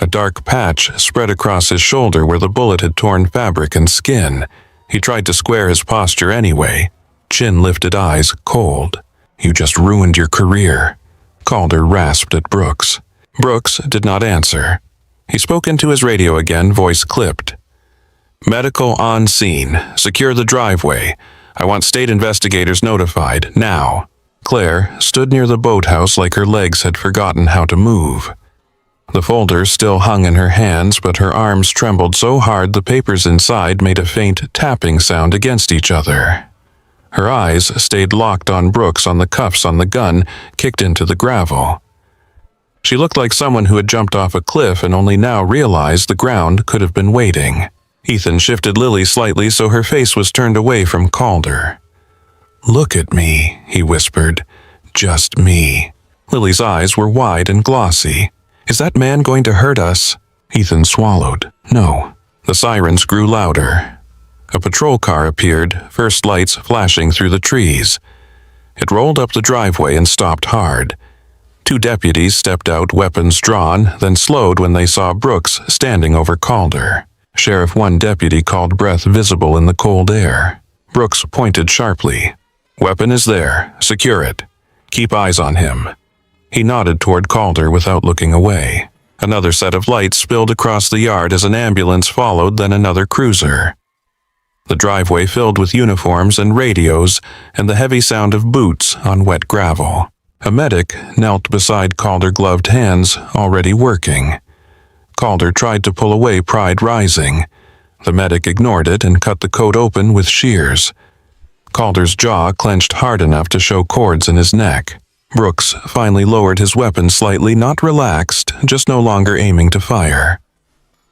A dark patch spread across his shoulder where the bullet had torn fabric and skin. He tried to square his posture anyway. Chin-lifted eyes cold. "You just ruined your career." Calder rasped at Brooks. Brooks did not answer. He spoke into his radio again, voice clipped. "Medical on scene. Secure the driveway. I want state investigators notified, now." Claire stood near the boathouse like her legs had forgotten how to move. The folder still hung in her hands, but her arms trembled so hard the papers inside made a faint tapping sound against each other. Her eyes stayed locked on Brooks, on the cuffs on the gun, kicked into the gravel. She looked like someone who had jumped off a cliff and only now realized the ground could have been waiting. Ethan shifted Lily slightly so her face was turned away from Calder. "Look at me," he whispered. "Just me." Lily's eyes were wide and glossy. "Is that man going to hurt us?" Ethan swallowed. "No." The sirens grew louder. A patrol car appeared, first lights flashing through the trees. It rolled up the driveway and stopped hard. Two deputies stepped out, weapons drawn, then slowed when they saw Brooks standing over Calder. Sheriff, one deputy called, breath visible in the cold air. Brooks pointed sharply. "Weapon is there. Secure it. Keep eyes on him." He nodded toward Calder without looking away. Another set of lights spilled across the yard as an ambulance followed, then another cruiser. The driveway filled with uniforms and radios and the heavy sound of boots on wet gravel. A medic knelt beside Calder, gloved hands already working. Calder tried to pull away, pride rising. The medic ignored it and cut the coat open with shears. Calder's jaw clenched hard enough to show cords in his neck. Brooks finally lowered his weapon slightly, not relaxed, just no longer aiming to fire.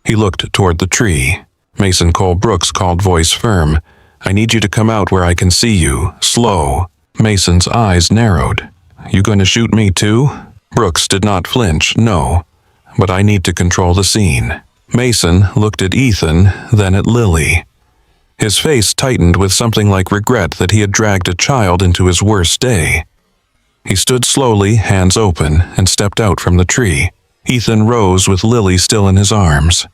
He looked toward the tree. Mason Cole Brooks called, voice firm. "I need you to come out where I can see you. Slow." Mason's eyes narrowed. "You going to shoot me too?" Brooks did not flinch. "No. But I need to control the scene." Mason looked at Ethan, then at Lily. His face tightened with something like regret that he had dragged a child into his worst day. He stood slowly, hands open, and stepped out from the tree. Ethan rose with Lily still in his arms.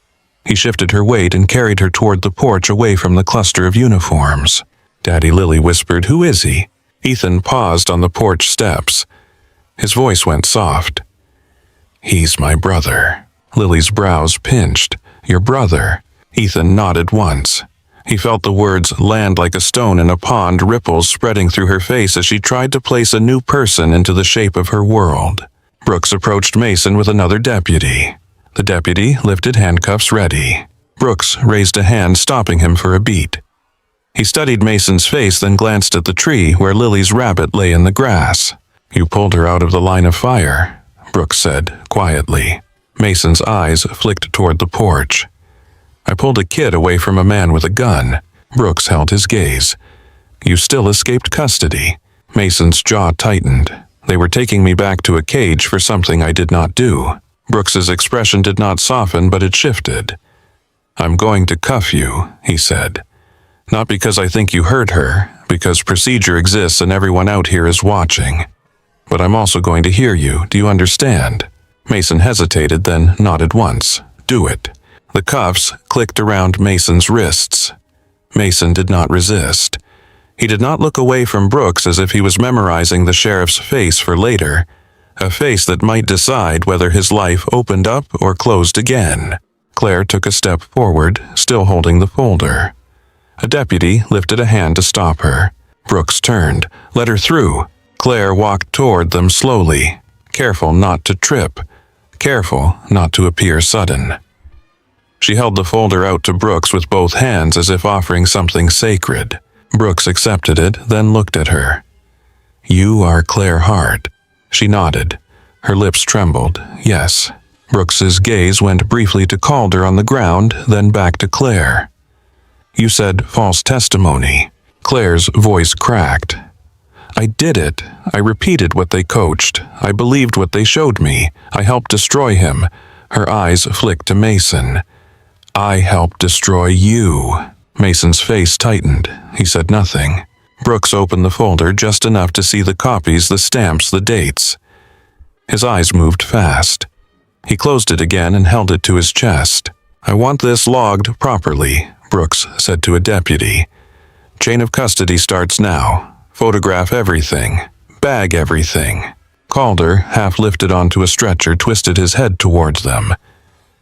He shifted her weight and carried her toward the porch away from the cluster of uniforms. Daddy, Lily whispered, "Who is he?" Ethan paused on the porch steps. His voice went soft. "He's my brother." Lily's brows pinched. "Your brother?" Ethan nodded once. He felt the words land like a stone in a pond, ripples spreading through her face as she tried to place a new person into the shape of her world. Brooks approached Mason with another deputy. The deputy lifted handcuffs ready. Brooks raised a hand, stopping him for a beat. He studied Mason's face, then glanced at the tree where Lily's rabbit lay in the grass. "You pulled her out of the line of fire," Brooks said quietly. Mason's eyes flicked toward the porch. "I pulled a kid away from a man with a gun." Brooks held his gaze. "You still escaped custody." Mason's jaw tightened. "They were taking me back to a cage for something I did not do." Brooks's expression did not soften, but it shifted. "I'm going to cuff you," he said. "Not because I think you hurt her, because procedure exists and everyone out here is watching. But I'm also going to hear you, do you understand?" Mason hesitated, then nodded once. "Do it." The cuffs clicked around Mason's wrists. Mason did not resist. He did not look away from Brooks as if he was memorizing the sheriff's face for later, a face that might decide whether his life opened up or closed again. Claire took a step forward, still holding the folder. A deputy lifted a hand to stop her. Brooks turned. "Let her through." Claire walked toward them slowly, careful not to trip, careful not to appear sudden. She held the folder out to Brooks with both hands as if offering something sacred. Brooks accepted it, then looked at her. "You are Claire Hart." She nodded. Her lips trembled. "Yes." Brooks's gaze went briefly to Calder on the ground, then back to Claire. "You said false testimony." Claire's voice cracked. "I did it. I repeated what they coached. I believed what they showed me. I helped destroy him." Her eyes flicked to Mason. "I helped destroy you." Mason's face tightened. He said nothing. Brooks opened the folder just enough to see the copies, the stamps, the dates. His eyes moved fast. He closed it again and held it to his chest. "I want this logged properly," Brooks said to a deputy. "Chain of custody starts now. Photograph everything. Bag everything." Calder, half lifted onto a stretcher, twisted his head towards them.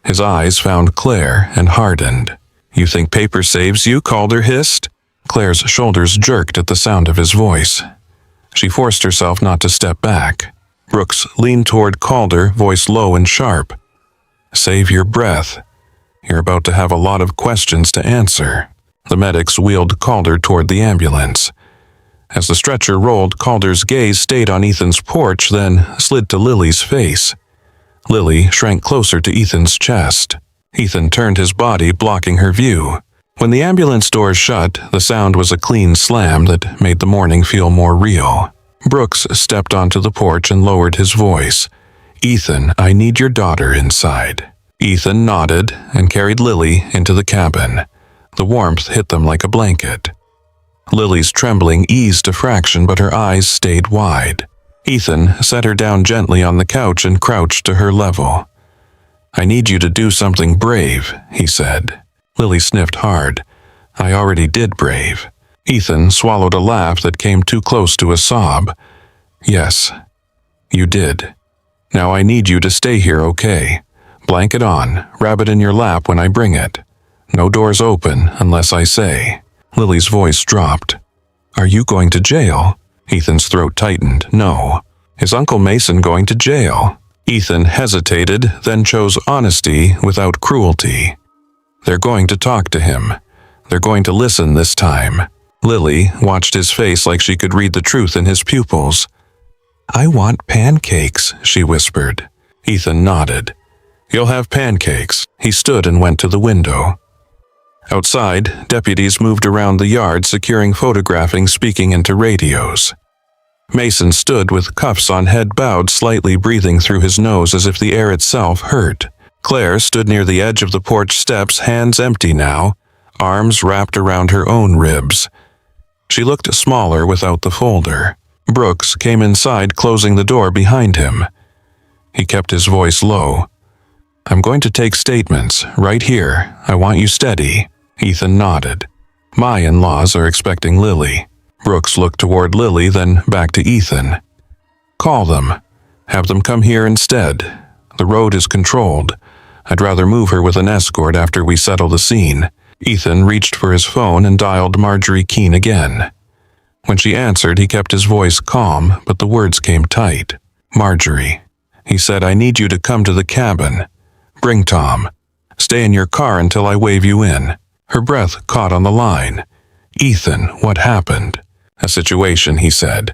His eyes found Claire and hardened. "You think paper saves you?" Calder hissed. Claire's shoulders jerked at the sound of his voice. She forced herself not to step back. Brooks leaned toward Calder, voice low and sharp. "Save your breath. You're about to have a lot of questions to answer." The medics wheeled Calder toward the ambulance. As the stretcher rolled, Calder's gaze stayed on Ethan's porch, then slid to Lily's face. Lily shrank closer to Ethan's chest. Ethan turned his body, blocking her view. When the ambulance doors shut, the sound was a clean slam that made the morning feel more real. Brooks stepped onto the porch and lowered his voice. "Ethan, I need your daughter inside." Ethan nodded and carried Lily into the cabin. The warmth hit them like a blanket. Lily's trembling eased a fraction, but her eyes stayed wide. Ethan set her down gently on the couch and crouched to her level. "I need you to do something brave," he said. Lily sniffed hard. "I already did brave." Ethan swallowed a laugh that came too close to a sob. "Yes, you did. Now I need you to stay here, okay? Blanket on, rabbit in your lap when I bring it. No doors open unless I say." Lily's voice dropped. "Are you going to jail?" Ethan's throat tightened. "No." "Is Uncle Mason going to jail?" Ethan hesitated, then chose honesty without cruelty. "They're going to talk to him. They're going to listen this time." Lily watched his face like she could read the truth in his pupils. "I want pancakes," she whispered. Ethan nodded. "You'll have pancakes." He stood and went to the window. Outside, deputies moved around the yard, securing photographing, speaking into radios. Mason stood with cuffs on, head bowed, slightly breathing through his nose as if the air itself hurt. Claire stood near the edge of the porch steps, hands empty now, arms wrapped around her own ribs. She looked smaller without the folder. Brooks came inside, closing the door behind him. He kept his voice low. "I'm going to take statements, right here. I want you steady." Ethan nodded. "My in-laws are expecting Lily." Brooks looked toward Lily, then back to Ethan. "Call them. Have them come here instead. The road is controlled. I'd rather move her with an escort after we settle the scene." Ethan reached for his phone and dialed Marjorie Keene again. When she answered, he kept his voice calm, but the words came tight. "Marjorie," he said, "I need you to come to the cabin. Bring Tom. Stay in your car until I wave you in." Her breath caught on the line. "Ethan, what happened?" "A situation," he said.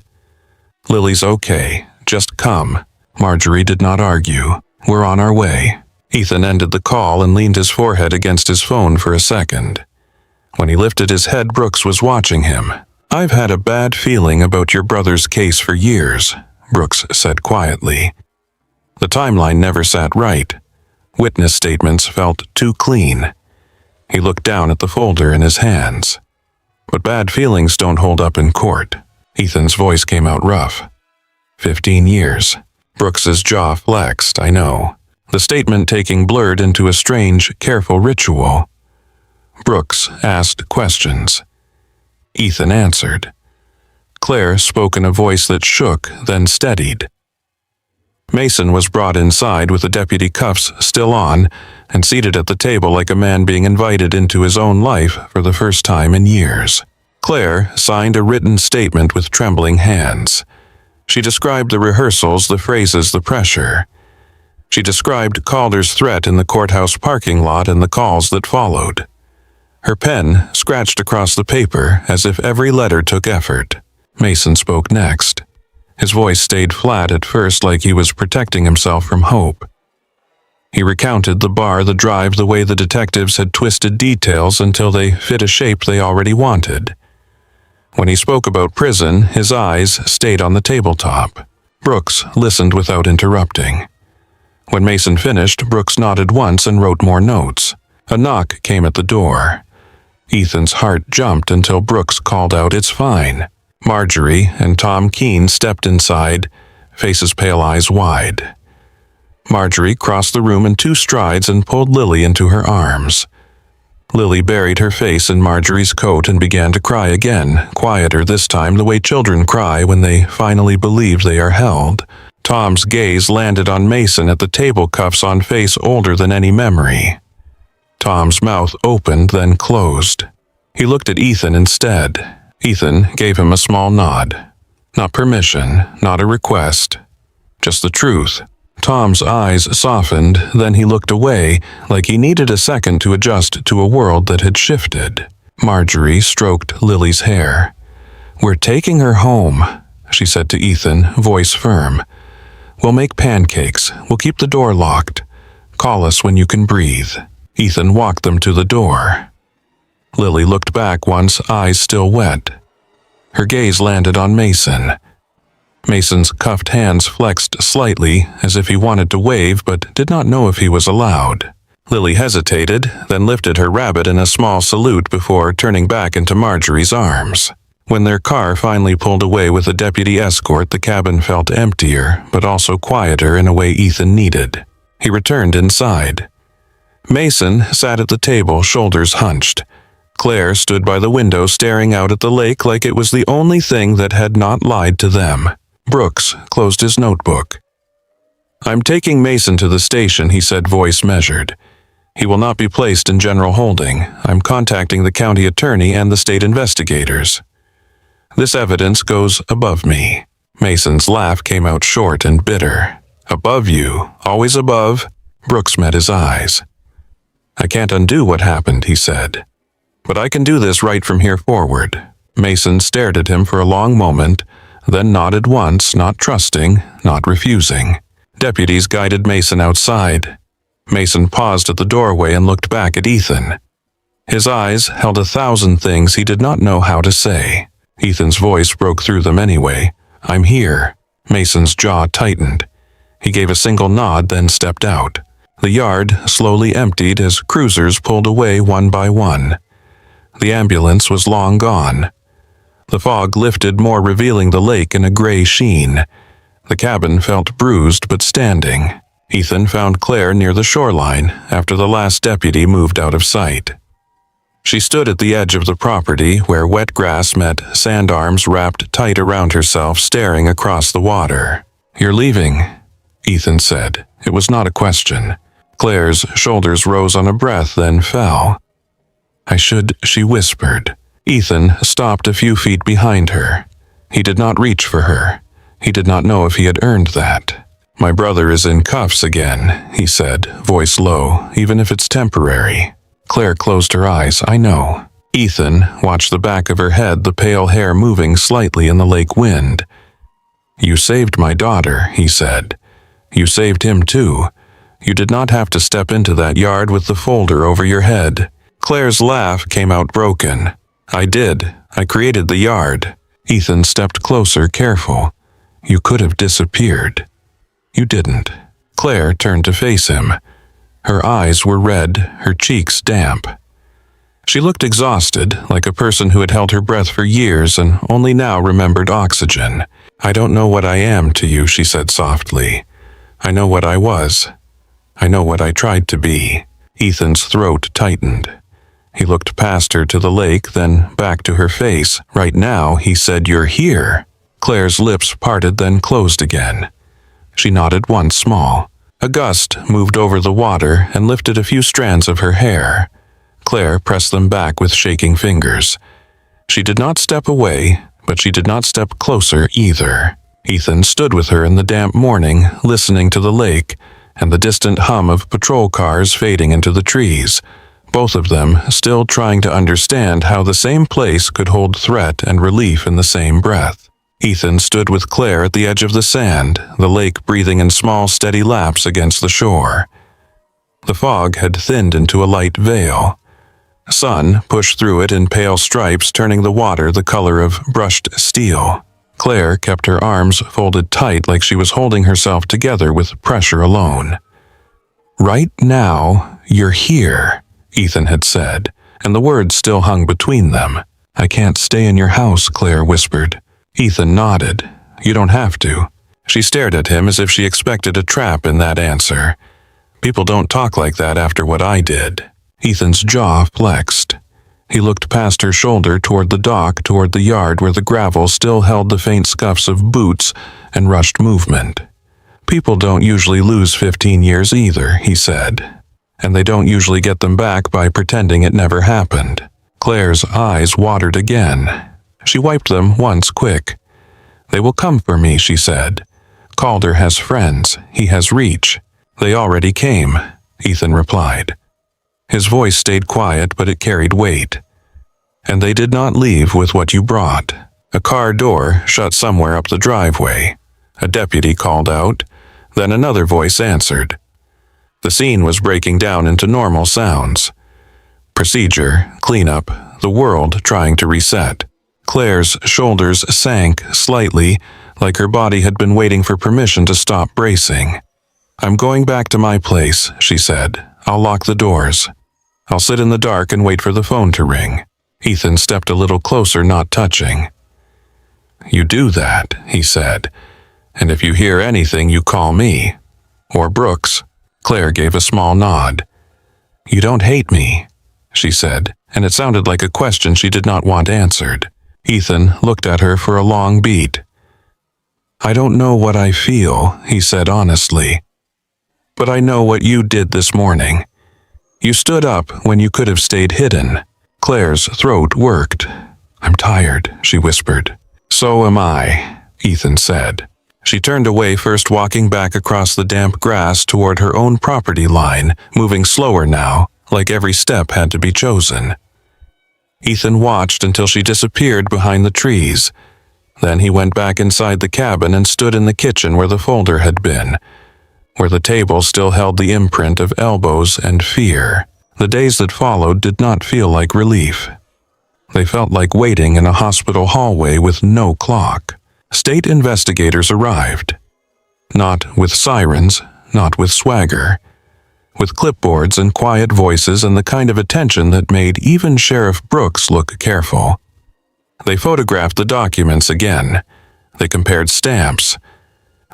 "Lily's okay. Just come." Marjorie did not argue. "We're on our way." Ethan ended the call and leaned his forehead against his phone for a second. When he lifted his head, Brooks was watching him. "I've had a bad feeling about your brother's case for years," Brooks said quietly. The timeline never sat right. Witness statements felt too clean. He looked down at the folder in his hands. "But bad feelings don't hold up in court." Ethan's voice came out rough. 15 years. Brooks's jaw flexed, "I know." The statement taking blurred into a strange, careful ritual. Brooks asked questions. Ethan answered. Claire spoke in a voice that shook, then steadied. Mason was brought inside with the deputy cuffs still on and seated at the table like a man being invited into his own life for the first time in years. Claire signed a written statement with trembling hands. She described the rehearsals, the phrases, the pressure. She described Calder's threat in the courthouse parking lot and the calls that followed. Her pen scratched across the paper as if every letter took effort. Mason spoke next. His voice stayed flat at first, like he was protecting himself from hope. He recounted the bar, the drive, the way the detectives had twisted details until they fit a shape they already wanted. When he spoke about prison, his eyes stayed on the tabletop. Brooks listened without interrupting. When Mason finished, Brooks nodded once and wrote more notes. A knock came at the door. Ethan's heart jumped until Brooks called out, "It's fine." Marjorie and Tom Keene stepped inside, faces pale, eyes wide. Marjorie crossed the room in 2 strides and pulled Lily into her arms. Lily buried her face in Marjorie's coat and began to cry again, quieter this time, the way children cry when they finally believe they are held. Tom's gaze landed on Mason at the table, cuffs on face older than any memory. Tom's mouth opened, then closed. He looked at Ethan instead. Ethan gave him a small nod. Not permission, not a request, just the truth. Tom's eyes softened, then he looked away, like he needed a second to adjust to a world that had shifted. Marjorie stroked Lily's hair. "We're taking her home," she said to Ethan, voice firm. "We'll make pancakes. We'll keep the door locked. Call us when you can breathe." Ethan walked them to the door. Lily looked back once, eyes still wet. Her gaze landed on Mason. Mason's cuffed hands flexed slightly, as if he wanted to wave but did not know if he was allowed. Lily hesitated, then lifted her rabbit in a small salute before turning back into Marjorie's arms. When their car finally pulled away with a deputy escort, the cabin felt emptier, but also quieter in a way Ethan needed. He returned inside. Mason sat at the table, shoulders hunched. Claire stood by the window staring out at the lake like it was the only thing that had not lied to them. Brooks closed his notebook. "I'm taking Mason to the station," he said, voice measured. "He will not be placed in general holding. I'm contacting the county attorney and the state investigators. This evidence goes above me." Mason's laugh came out short and bitter. "Above you, always above?" Brooks met his eyes. "I can't undo what happened," he said. "But I can do this right from here forward." Mason stared at him for a long moment, then nodded once, not trusting, not refusing. Deputies guided Mason outside. Mason paused at the doorway and looked back at Ethan. His eyes held 1,000 things he did not know how to say. Ethan's voice broke through them anyway. "I'm here." Mason's jaw tightened. He gave a single nod, then stepped out. The yard slowly emptied as cruisers pulled away one by one. The ambulance was long gone. The fog lifted more, revealing the lake in a gray sheen. The cabin felt bruised but standing. Ethan found Claire near the shoreline after the last deputy moved out of sight. She stood at the edge of the property where wet grass met sand, arms wrapped tight around herself, staring across the water. "You're leaving," Ethan said. It was not a question. Claire's shoulders rose on a breath, then fell. "I should," she whispered. Ethan stopped a few feet behind her. He did not reach for her. He did not know if he had earned that. "My brother is in cuffs again," he said, voice low, "even if it's temporary." Claire closed her eyes. "I know." Ethan watched the back of her head, the pale hair moving slightly in the lake wind. "You saved my daughter," he said. "You saved him too. You did not have to step into that yard with the folder over your head." Claire's laugh came out broken. "I did. I created the yard." Ethan stepped closer, careful. "You could have disappeared." "You didn't." Claire turned to face him. Her eyes were red, her cheeks damp. She looked exhausted, like a person who had held her breath for years and only now remembered oxygen. "I don't know what I am to you," she said softly. "I know what I was. I know what I tried to be." Ethan's throat tightened. He looked past her to the lake, then back to her face. "Right now," he said, "you're here." Claire's lips parted, then closed again. She nodded once, small. A gust moved over the water and lifted a few strands of her hair. Claire pressed them back with shaking fingers. She did not step away, but she did not step closer either. Ethan stood with her in the damp morning, listening to the lake and the distant hum of patrol cars fading into the trees, both of them still trying to understand how the same place could hold threat and relief in the same breath. Ethan stood with Claire at the edge of the sand, the lake breathing in small, steady laps against the shore. The fog had thinned into a light veil. Sun pushed through it in pale stripes, turning the water the color of brushed steel. Claire kept her arms folded tight, like she was holding herself together with pressure alone. "Right now, you're here," Ethan had said, and the words still hung between them. "I can't stay in your house," Claire whispered. Ethan nodded. "You don't have to." She stared at him as if she expected a trap in that answer. "People don't talk like that after what I did." Ethan's jaw flexed. He looked past her shoulder toward the dock, toward the yard where the gravel still held the faint scuffs of boots and rushed movement. "People don't usually lose 15 years either," he said. "And they don't usually get them back by pretending it never happened." Claire's eyes watered again. She wiped them once quick. "They will come for me," she said. "Calder has friends. He has reach." "They already came," Ethan replied. His voice stayed quiet, but it carried weight. "And they did not leave with what you brought." A car door shut somewhere up the driveway. A deputy called out. Then another voice answered. The scene was breaking down into normal sounds. Procedure, cleanup, the world trying to reset. Claire's shoulders sank slightly, like her body had been waiting for permission to stop bracing. "I'm going back to my place," she said. "I'll lock the doors. I'll sit in the dark and wait for the phone to ring." Ethan stepped a little closer, not touching. "You do that," he said. "And if you hear anything, you call me. Or Brooks." Claire gave a small nod. "You don't hate me," she said, and it sounded like a question she did not want answered. Ethan looked at her for a long beat. "I don't know what I feel," he said honestly. "But I know what you did this morning. You stood up when you could have stayed hidden." Claire's throat worked. "I'm tired," she whispered. "So am I," Ethan said. She turned away, first walking back across the damp grass toward her own property line, moving slower now, like every step had to be chosen. Ethan watched until she disappeared behind the trees. Then he went back inside the cabin and stood in the kitchen where the folder had been, where the table still held the imprint of elbows and fear. The days that followed did not feel like relief. They felt like waiting in a hospital hallway with no clock. State investigators arrived. Not with sirens, not with swagger. With clipboards and quiet voices and the kind of attention that made even Sheriff Brooks look careful. They photographed the documents again. They compared stamps.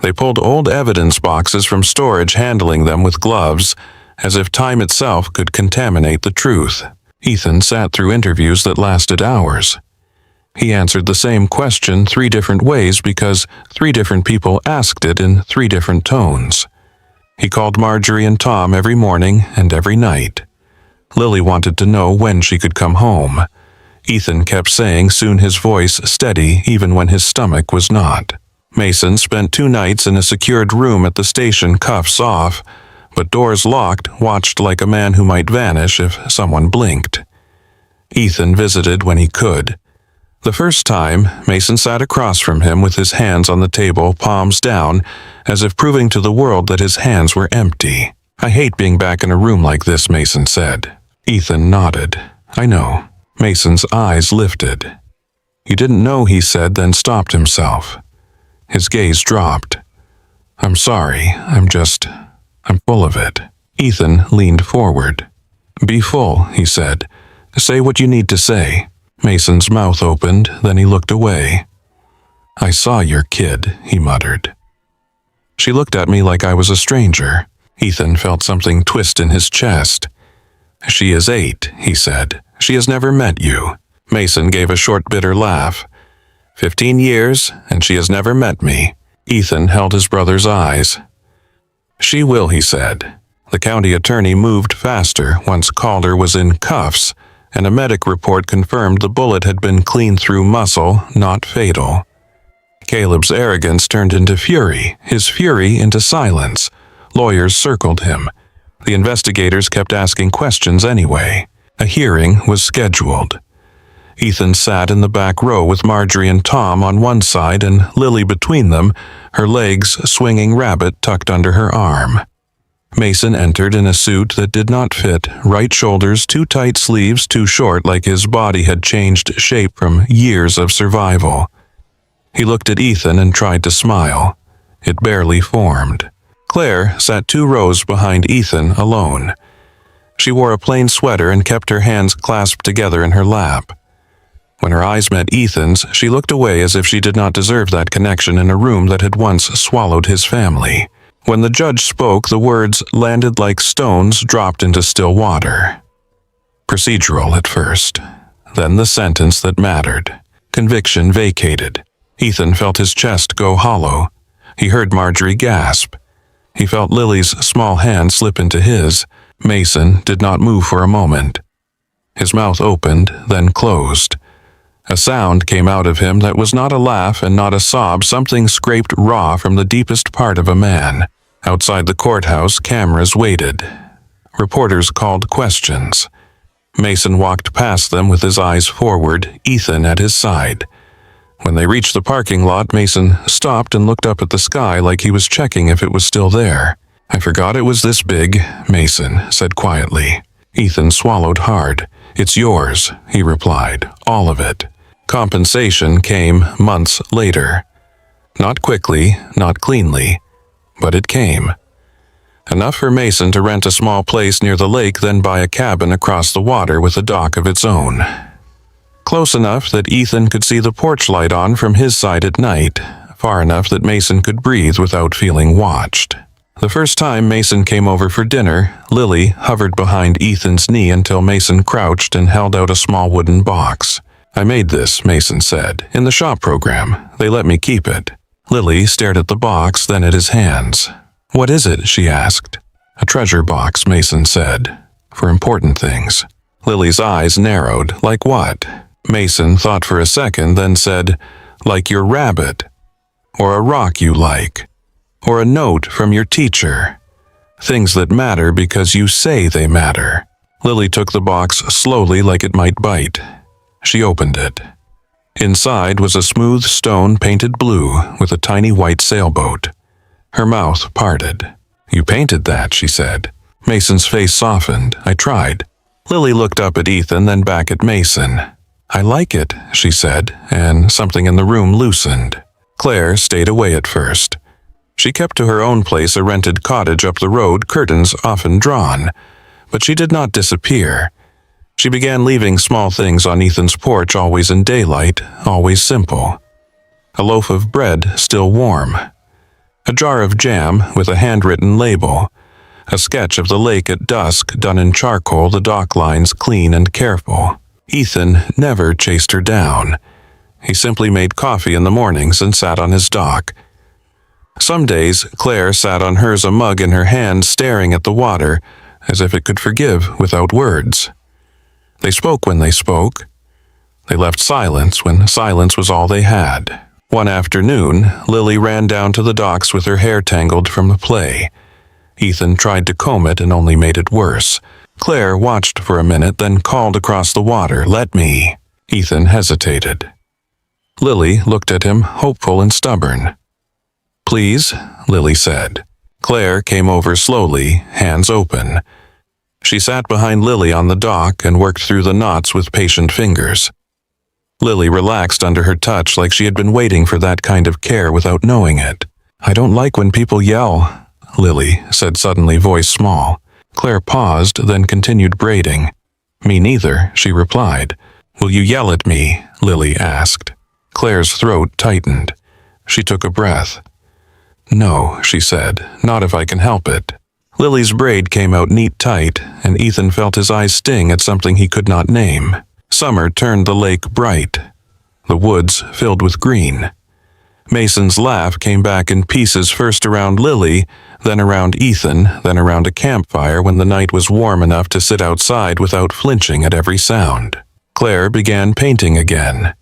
They pulled old evidence boxes from storage, handling them with gloves, as if time itself could contaminate the truth. Ethan sat through interviews that lasted hours. He answered the same question 3 different ways because 3 different people asked it in 3 different tones. He called Marjorie and Tom every morning and every night. Lily wanted to know when she could come home. Ethan kept saying soon, his voice steady even when his stomach was not. Mason spent 2 nights in a secured room at the station, cuffs off, but doors locked, watched like a man who might vanish if someone blinked. Ethan visited when he could. The first time, Mason sat across from him with his hands on the table, palms down, as if proving to the world that his hands were empty. "I hate being back in a room like this," Mason said. Ethan nodded. "I know." Mason's eyes lifted. "You didn't know," he said, then stopped himself. His gaze dropped. "I'm sorry, I'm full of it." Ethan leaned forward. "Be full," he said. "Say what you need to say." Mason's mouth opened, then he looked away. "I saw your kid," he muttered. "She looked at me like I was a stranger." Ethan felt something twist in his chest. "She is 8, he said. "She has never met you." Mason gave a short, bitter laugh. 15 years, and she has never met me." Ethan held his brother's eyes. "She will," he said. The county attorney moved faster once Calder was in cuffs, and a medic report confirmed the bullet had been clean through muscle, not fatal. Caleb's arrogance turned into fury, his fury into silence. Lawyers circled him. The investigators kept asking questions anyway. A hearing was scheduled. Ethan sat in the back row with Marjorie and Tom on one side and Lily between them, her legs swinging rabbit tucked under her arm. Mason entered in a suit that did not fit, right shoulders too tight, sleeves too short, like his body had changed shape from years of survival. He looked at Ethan and tried to smile. It barely formed. Claire sat 2 rows behind Ethan alone. She wore a plain sweater and kept her hands clasped together in her lap. When her eyes met Ethan's, she looked away as if she did not deserve that connection in a room that had once swallowed his family. When the judge spoke, the words landed like stones dropped into still water. Procedural at first, then the sentence that mattered. Conviction vacated. Ethan felt his chest go hollow. He heard Marjorie gasp. He felt Lily's small hand slip into his. Mason did not move for a moment. His mouth opened, then closed. A sound came out of him that was not a laugh and not a sob, something scraped raw from the deepest part of a man. Outside the courthouse, cameras waited. Reporters called questions. Mason walked past them with his eyes forward, Ethan at his side. When they reached the parking lot, Mason stopped and looked up at the sky like he was checking if it was still there. "I forgot it was this big," Mason said quietly. Ethan swallowed hard. "It's yours," he replied, "all of it." Compensation came months later. Not quickly, not cleanly, but it came. Enough for Mason to rent a small place near the lake, then buy a cabin across the water with a dock of its own. Close enough that Ethan could see the porch light on from his side at night, far enough that Mason could breathe without feeling watched. The first time Mason came over for dinner, Lily hovered behind Ethan's knee until Mason crouched and held out a small wooden box. "I made this," Mason said, "in the shop program. They let me keep it." Lily stared at the box, then at his hands. "What is it?" she asked. "A treasure box," Mason said, "for important things." Lily's eyes narrowed. "Like what?" Mason thought for a second, then said, "Like your rabbit, or a rock you like, or a note from your teacher. Things that matter because you say they matter." Lily took the box slowly like it might bite. She opened it. Inside was a smooth stone painted blue with a tiny white sailboat. Her mouth parted. "You painted that," she said. Mason's face softened. "I tried." Lily looked up at Ethan, then back at Mason. "I like it," she said, and something in the room loosened. Claire stayed away at first. She kept to her own place, a rented cottage up the road, curtains often drawn. But she did not disappear. She began leaving small things on Ethan's porch, always in daylight, always simple. A loaf of bread still warm. A jar of jam with a handwritten label. A sketch of the lake at dusk done in charcoal, the dock lines clean and careful. Ethan never chased her down. He simply made coffee in the mornings and sat on his dock. Some days, Claire sat on hers, a mug in her hand, staring at the water, as if it could forgive without words. They spoke when they spoke. They left silence when silence was all they had. One afternoon, Lily ran down to the docks with her hair tangled from the play. Ethan tried to comb it and only made it worse. Claire watched for a minute, then called across the water, "Let me." Ethan hesitated. Lily looked at him, hopeful and stubborn. "Please," Lily said. Claire came over slowly, hands open. She sat behind Lily on the dock and worked through the knots with patient fingers. Lily relaxed under her touch, like she had been waiting for that kind of care without knowing it. "I don't like when people yell," Lily said suddenly, voice small. Claire paused, then continued braiding. "Me neither," she replied. "Will you yell at me?" Lily asked. Claire's throat tightened. She took a breath. "No," she said, "not if I can help it." Lily's braid came out neat tight, and Ethan felt his eyes sting at something he could not name. Summer turned the lake bright. The woods filled with green. Mason's laugh came back in pieces, first around Lily, then around Ethan, then around a campfire when the night was warm enough to sit outside without flinching at every sound. Claire began painting again.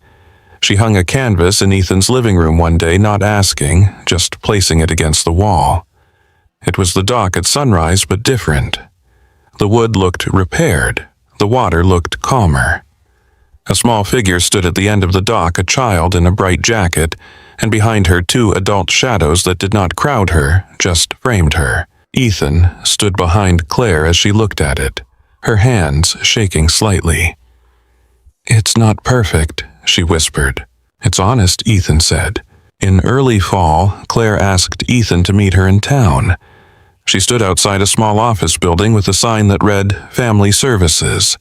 She hung a canvas in Ethan's living room one day, not asking, just placing it against the wall. It was the dock at sunrise, but different. The wood looked repaired. The water looked calmer. A small figure stood at the end of the dock, a child in a bright jacket, and behind her 2 adult shadows that did not crowd her, just framed her. Ethan stood behind Claire as she looked at it, her hands shaking slightly. "It's not perfect," she whispered. "It's honest," Ethan said. In early fall, Claire asked Ethan to meet her in town. She stood outside a small office building with a sign that read, "Family Services."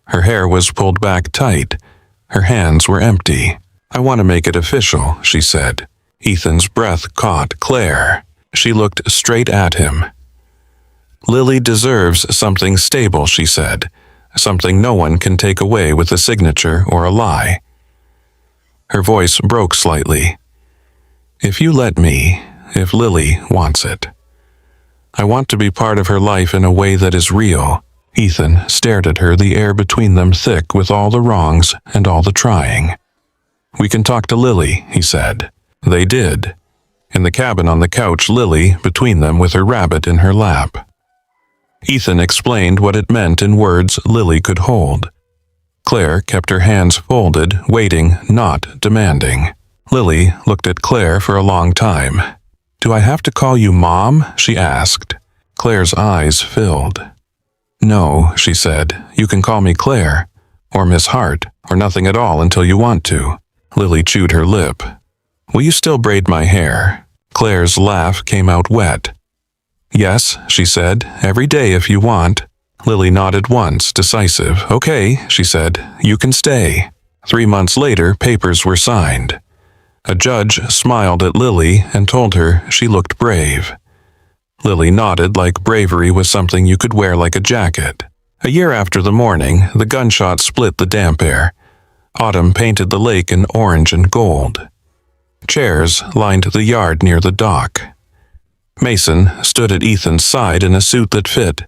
Her hair was pulled back tight. Her hands were empty. "I want to make it official," she said. Ethan's breath caught Claire. She looked straight at him. "Lily deserves something stable," she said. "Something no one can take away with a signature or a lie." Her voice broke slightly. "If you let me, if Lily wants it. I want to be part of her life in a way that is real." Ethan stared at her, the air between them thick with all the wrongs and all the trying. "We can talk to Lily," he said. They did. In the cabin on the couch, Lily between them with her rabbit in her lap. Ethan explained what it meant in words Lily could hold. Claire kept her hands folded, waiting, not demanding. Lily looked at Claire for a long time. "Do I have to call you Mom?" she asked. Claire's eyes filled. "No," she said. "You can call me Claire, or Miss Hart, or nothing at all until you want to." Lily chewed her lip. "Will you still braid my hair?" Claire's laugh came out wet. "Yes," she said, "every day if you want." Lily nodded once, decisive. "Okay," she said, "you can stay." 3 months later, papers were signed. A judge smiled at Lily and told her she looked brave. Lily nodded, like bravery was something you could wear like a jacket. A year after the morning, the gunshot split the damp air. Autumn painted the lake in orange and gold. Chairs lined the yard near the dock. Mason stood at Ethan's side in a suit that fit,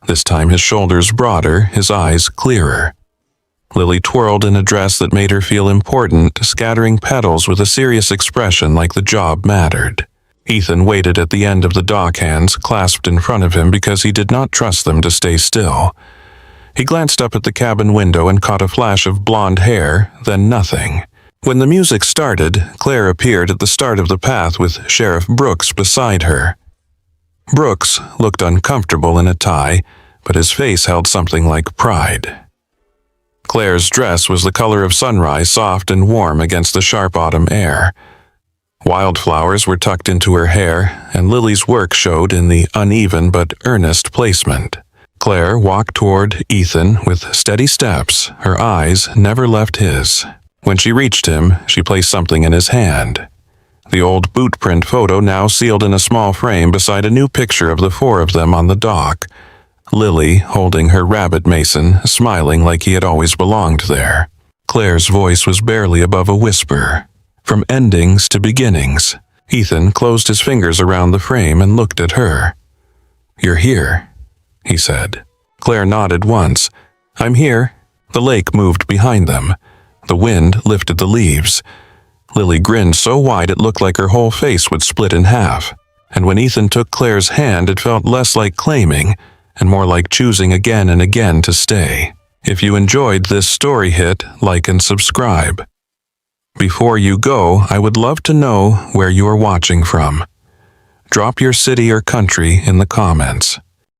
this time his shoulders broader, his eyes clearer. Lily twirled in a dress that made her feel important, scattering petals with a serious expression like the job mattered. Ethan waited at the end of the dock, hands clasped in front of him because he did not trust them to stay still. He glanced up at the cabin window and caught a flash of blonde hair, then nothing. When the music started, Claire appeared at the start of the path with Sheriff Brooks beside her. Brooks looked uncomfortable in a tie, but his face held something like pride. Claire's dress was the color of sunrise, soft and warm against the sharp autumn air. Wildflowers were tucked into her hair, and Lily's work showed in the uneven but earnest placement. Claire walked toward Ethan with steady steps. Her eyes never left his. When she reached him, she placed something in his hand. The old boot print photo now sealed in a small frame beside a new picture of the four of them on the dock. Lily holding her rabbit mason, smiling like he had always belonged there. Claire's voice was barely above a whisper. From endings to beginnings. Ethan closed his fingers around the frame and looked at her. "You're here," he said. Claire nodded once. "I'm here." The lake moved behind them. The wind lifted the leaves. Lily grinned so wide it looked like her whole face would split in half. And when Ethan took Claire's hand, it felt less like claiming and more like choosing again and again to stay. If you enjoyed this story, hit like and subscribe. Before you go, I would love to know where you are watching from. Drop your city or country in the comments.